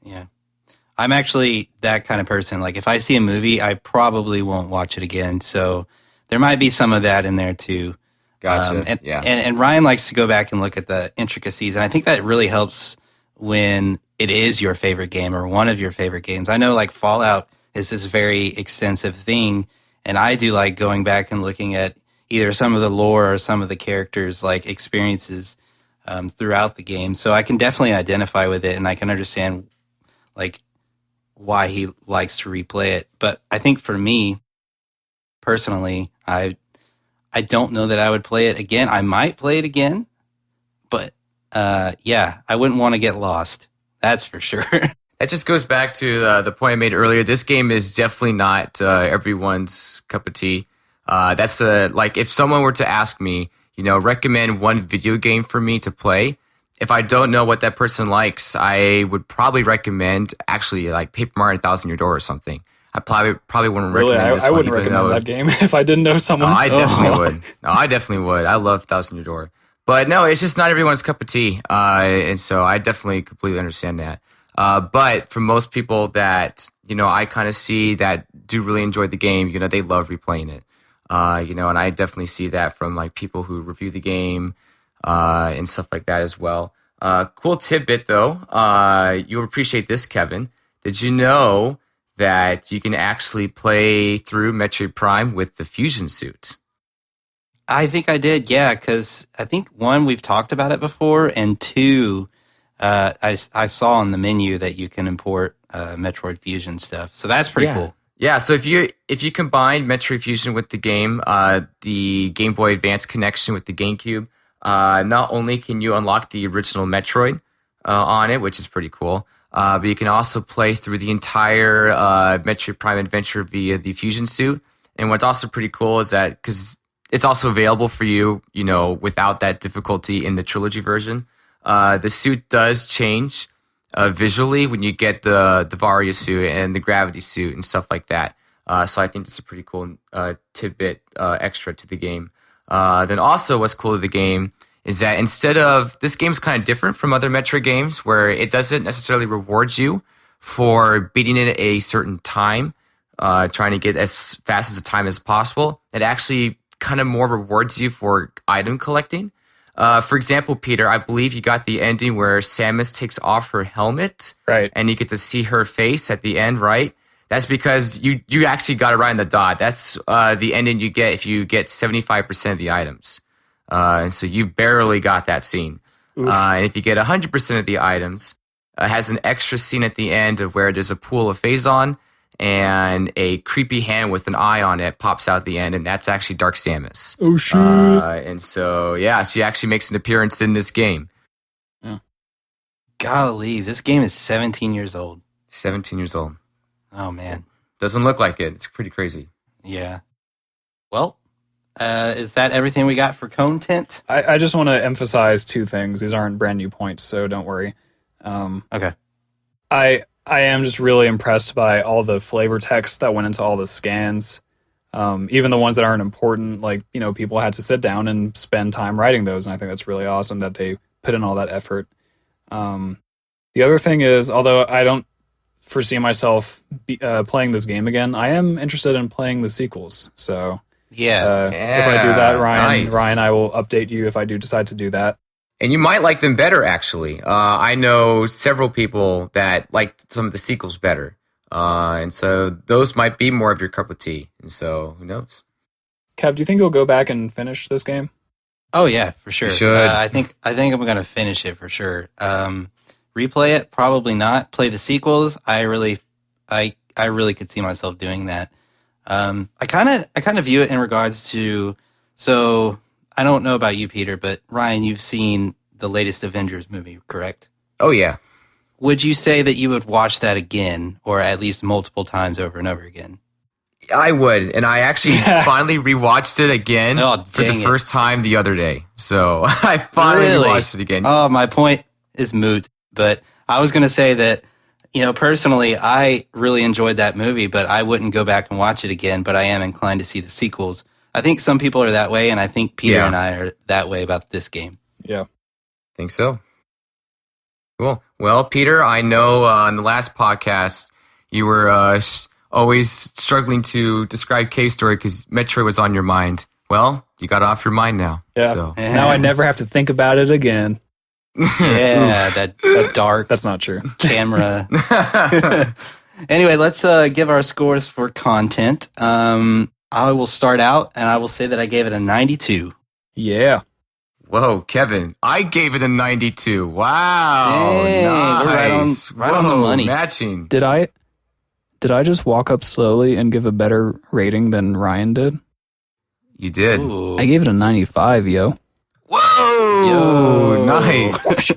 Yeah, I'm actually that kind of person. Like, if I see a movie, I probably won't watch it again. So there might be some of that in there too. Gotcha. And Ryan likes to go back and look at the intricacies, and I think that really helps when it is your favorite game or one of your favorite games. I know, like, Fallout is this very extensive thing, and I do like going back and looking at either some of the lore or some of the characters' like experiences throughout the game. So I can definitely identify with it, and I can understand like why he likes to replay it. But I think for me personally, I don't know that I would play it again. I might play it again, but I wouldn't want to get lost. That's for sure. That just goes back to the point I made earlier. This game is definitely not everyone's cup of tea. That's like, if someone were to ask me, recommend one video game for me to play, if I don't know what that person likes, I would probably recommend actually like Paper Mario 1000 Year Door or something. I probably wouldn't recommend this one. I wouldn't recommend that game if I didn't know someone. No, I definitely would. No, I definitely would. I love 1000 Year Door. But no, it's just not everyone's cup of tea. And so I definitely completely understand that. But for most people that, I kind of see that do really enjoy the game, they love replaying it. And I definitely see that from like people who review the game and stuff like that as well. Cool tidbit though. You'll appreciate this, Kevin. Did you know that you can actually play through Metroid Prime with the fusion suit? I think I did, yeah, because I think, one, we've talked about it before, and two, I saw on the menu that you can import Metroid Fusion stuff. So that's pretty cool. Yeah, so if you combine Metroid Fusion with the game Game Boy Advance connection with the GameCube, not only can you unlock the original Metroid on it, which is pretty cool, but you can also play through the entire Metroid Prime adventure via the Fusion suit. And what's also pretty cool is that, because it's also available for you, without that difficulty in the trilogy version, the suit does change visually when you get the Varia suit and the Gravity suit and stuff like that. So I think it's a pretty cool tidbit extra to the game. Then also what's cool to the game is that instead of, this game's kind of different from other Metroid games where it doesn't necessarily reward you for beating it at a certain time, trying to get as fast as a time as possible. It actually kind of more rewards you for item collecting. For example, Peter, I believe you got the ending where Samus takes off her helmet, right? And you get to see her face at the end, right? That's because you actually got it right in the dot. That's the ending you get if you get 75% of the items. And so you barely got that scene. And if you get 100% of the items, it has an extra scene at the end of where there's a pool of Phazon and a creepy hand with an eye on it pops out at the end, and that's actually Dark Samus. Oh, shit. And so, yeah, she actually makes an appearance in this game. Yeah. Golly, this game is 17 years old. 17 years old. Oh, man. Doesn't look like it. It's pretty crazy. Yeah. Well, is that everything we got for content? I just want to emphasize two things. These aren't brand new points, so don't worry. Okay. I am just really impressed by all the flavor text that went into all the scans. Even the ones that aren't important, like, people had to sit down and spend time writing those, and I think that's really awesome that they put in all that effort. The other thing is, although I don't foresee myself playing this game again, I am interested in playing the sequels. So if I do that, Ryan, I will update you if I do decide to do that. And you might like them better, actually. I know several people that liked some of the sequels better. And so those might be more of your cup of tea. And so who knows? Kev, do you think you'll go back and finish this game? Oh, yeah, for sure. You should. I think I'm going to finish it for sure. Replay it? Probably not. Play the sequels? I really could see myself doing that. I kind of view it in regards to, so I don't know about you, Peter, but Ryan, you've seen the latest Avengers movie, correct? Oh, yeah. Would you say that you would watch that again, or at least multiple times over and over again? I would, and I actually finally rewatched it again for the first time the other day. So I finally rewatched it again. Oh, my point is moot, but I was going to say that, personally, I really enjoyed that movie, but I wouldn't go back and watch it again, but I am inclined to see the sequels. I think some people are that way, and I think Peter and I are that way about this game. Yeah. Think so. Cool. Well, Peter, I know on the last podcast you were always struggling to describe Cave Story because Metroid was on your mind. Well, you got it off your mind now. Yeah. So. Now I never have to think about it again. Yeah, that's dark. That's not true. Camera. Anyway, let's give our scores for content. I will start out, and I will say that I gave it a 92. Yeah. Whoa, Kevin, I gave it a 92. Wow. Dang, nice. We're right on the money. Matching. Did I just walk up slowly and give a better rating than Ryan did? You did. Ooh. I gave it a 95, yo. Whoa. Yo. Nice.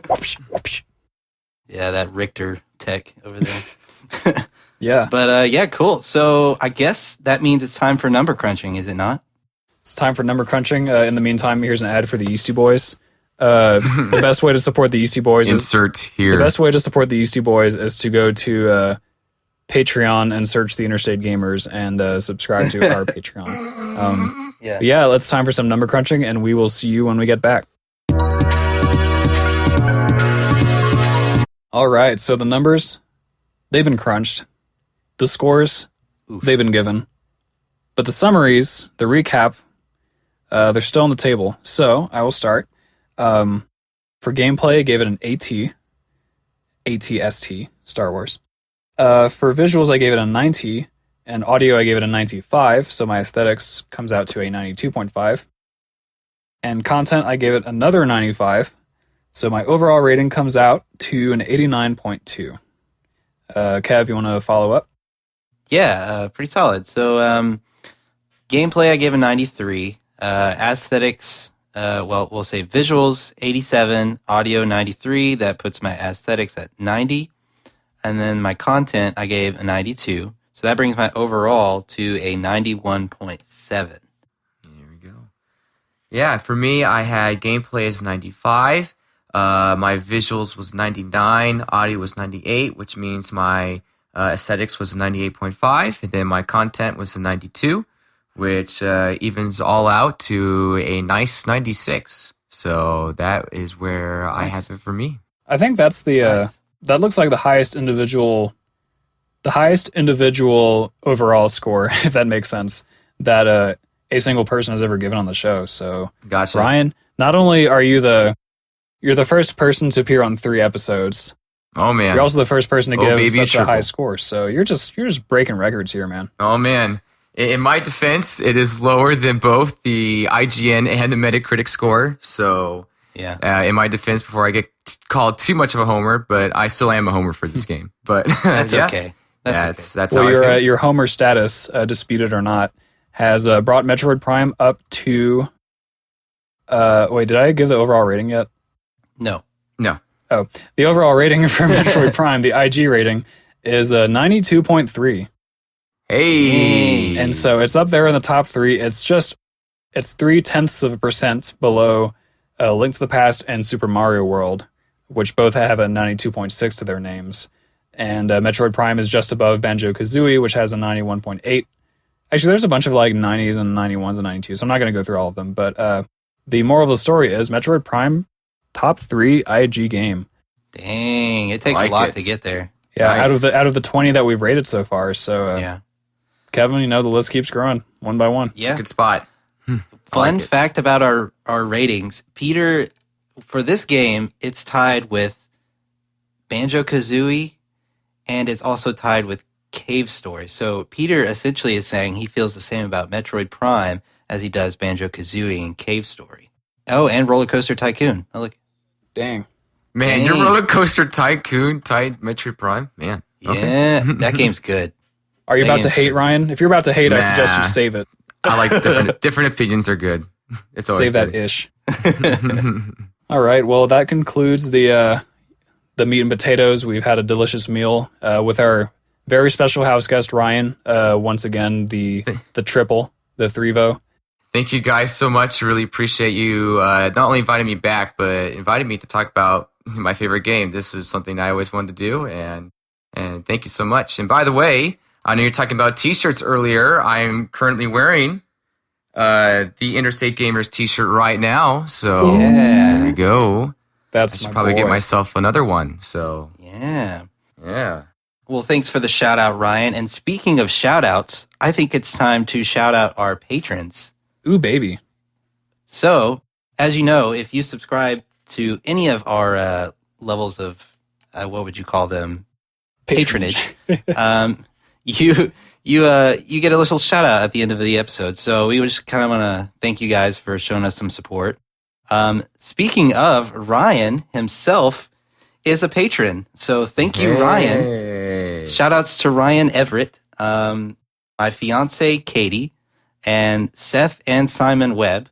Yeah, that Richter tech over there. Yeah. But yeah, cool. So I guess that means it's time for number crunching, is it not? It's time for number crunching. In the meantime, here's an ad for the Yeasty Boys. The best way to support the Yeasty Boys Insert here. The best way to support the Yeasty Boys is to go to Patreon and search the Interstate Gamers and subscribe to our Patreon. Yeah, it's time for some number crunching, and we will see you when we get back. All right, so the numbers, they've been crunched. The scores, they've been given. But the summaries, the recap, they're still on the table. So I will start. For gameplay, I gave it an AT. ATST, Star Wars. For visuals, I gave it a 90. And audio, I gave it a 95. So my aesthetics comes out to a 92.5. And content, I gave it another 95. So my overall rating comes out to an 89.2. Kev, you want to follow up? Yeah, pretty solid. So gameplay, I gave a 93. Aesthetics, we'll say visuals, 87. Audio, 93. That puts my aesthetics at 90. And then my content, I gave a 92. So that brings my overall to a 91.7. Yeah, for me, I had gameplay as 95. My visuals was 99. Audio was 98, which means my aesthetics was a 98.5. And then my content was a 92, which evens all out to a nice 96. So that is where I have it for me. I think that's the that looks like the highest individual overall score, if that makes sense, that a single person has ever given on the show. So, Gotcha. Ryan, not only are you're the first person to appear on 3 episodes. Oh man! You're also the first person to give such triple. a high score. So you're just breaking records here, man. Oh man! In my defense, it is lower than both the IGN and the Metacritic score. So yeah. In my defense, before I get called too much of a homer, but I still am a homer for this game. But That's yeah. okay. That's well, how I feel. your homer status, disputed or not, has brought Metroid Prime up to. Wait, did I give the overall rating yet? No. Oh, the overall rating for Metroid Prime, the IG rating, is 92.3. Hey, and so it's up there in the top 3. It's 0.3% below Link to the Past and Super Mario World, which both have a 92.6 to their names. And Metroid Prime is just above Banjo-Kazooie, which has a 91.8. Actually, there's a bunch of like 90s and 91s and 92s, so I'm not going to go through all of them. But the moral of the story is Metroid Prime, top 3 IG game. Dang, it takes a lot to get there. Yeah, Nice. out of the 20 that we've rated so far. So, Yeah. Kevin, the list keeps growing one by one. it's a good spot. Fun fact about our ratings. Peter, for this game, it's tied with Banjo-Kazooie, and it's also tied with Cave Story. So Peter essentially is saying he feels the same about Metroid Prime as he does Banjo-Kazooie and Cave Story. Oh, and Roller Coaster Tycoon. Oh, look. Dang. Man, your Roller Coaster Tycoon tied Metroid Prime? Man. Yeah, that game's good. Are you That about to game's hate, true. Ryan? If you're about to hate, I suggest you Nah. save it. I like different opinions are good. It's always Save that good. ish. All right. Well, that concludes the meat and potatoes. We've had a delicious meal with our very special house guest, Ryan. Once again, the triple, the Threvo. Thank you guys so much. Really appreciate you not only inviting me back, but inviting me to talk about my favorite game. This is something I always wanted to do, and thank you so much. And by the way, I know you're talking about T-shirts earlier. I'm currently wearing the Interstate Gamers T-shirt right now. So there we go. That's I should my probably boy. get myself another one. So Yeah. yeah. Well, thanks for the shout out, Ryan. And speaking of shout outs, I think it's time to shout out our patrons. Ooh, baby. So, as you know, if you subscribe to any of our levels of, what would you call them? Patronage. You get a little shout out at the end of the episode. So we just kind of want to thank you guys for showing us some support. Speaking of, Ryan himself is a patron. So thank you, Ryan. Hey. Shout outs to Ryan Everitt, my fiance Katie, and Seth and Simon Webb.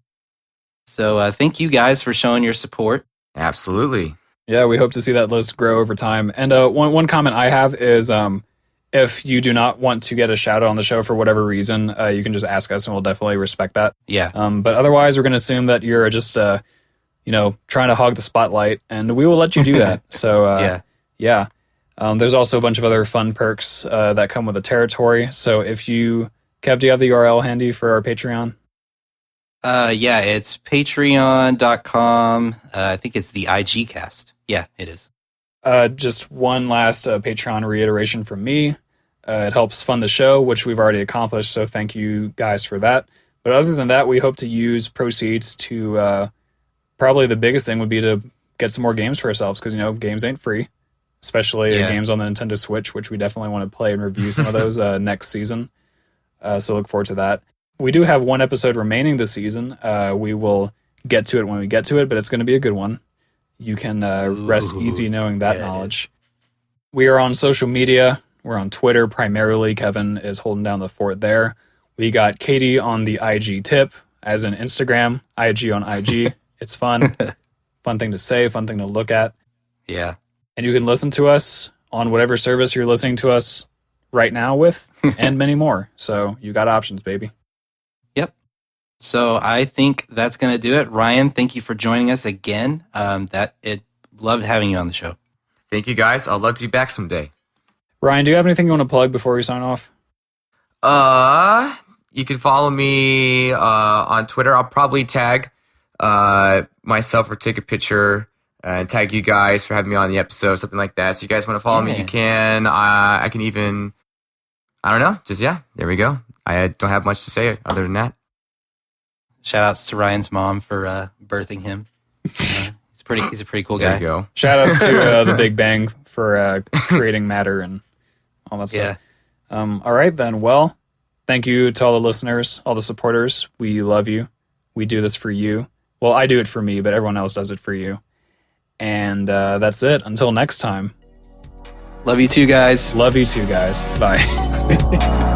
So thank you guys for showing your support. Absolutely. Yeah, we hope to see that list grow over time. And one comment I have is if you do not want to get a shout out on the show for whatever reason, you can just ask us and we'll definitely respect that. Yeah. But otherwise, we're going to assume that you're just, trying to hog the spotlight, and we will let you do that. So, yeah. There's also a bunch of other fun perks that come with the territory. So if you, Kev, do you have the URL handy for our Patreon? Yeah, it's patreon.com. I think it's the IG cast. Yeah, it is. Just one last Patreon reiteration from me. It helps fund the show, which we've already accomplished, so thank you guys for that. But other than that, we hope to use proceeds to probably the biggest thing would be to get some more games for ourselves, because, games ain't free, especially games on the Nintendo Switch, which we definitely want to play and review some of those next season. So look forward to that. We do have one episode remaining this season. We will get to it when we get to it, but it's going to be a good one. You can rest easy knowing that knowledge. We are on social media. We're on Twitter primarily. Kevin is holding down the fort there. We got Katie on the IG tip, as in Instagram, IG on IG. It's fun. Fun thing to say, fun thing to look at. Yeah. And you can listen to us on whatever service you're listening to us right now with, and many more. So you got options, baby. Yep. So I think that's going to do it. Ryan, thank you for joining us again. Loved having you on the show. Thank you, guys. I'd love to be back someday. Ryan, do you have anything you want to plug before we sign off? You can follow me on Twitter. I'll probably tag myself or take a picture and tag you guys for having me on the episode, something like that. So you guys want to follow me, you can. I can even, I don't know, there we go. I don't have much to say other than that. Shout outs to Ryan's mom for birthing him. He's a pretty cool guy. There you go. Shout outs to the Big Bang for creating matter and all that stuff. All right, then. Well, thank you to all the listeners, all the supporters. We love you. We do this for you. Well, I do it for me, but everyone else does it for you. And that's it. Until next time. Love you too, guys. Love you too, guys. Bye.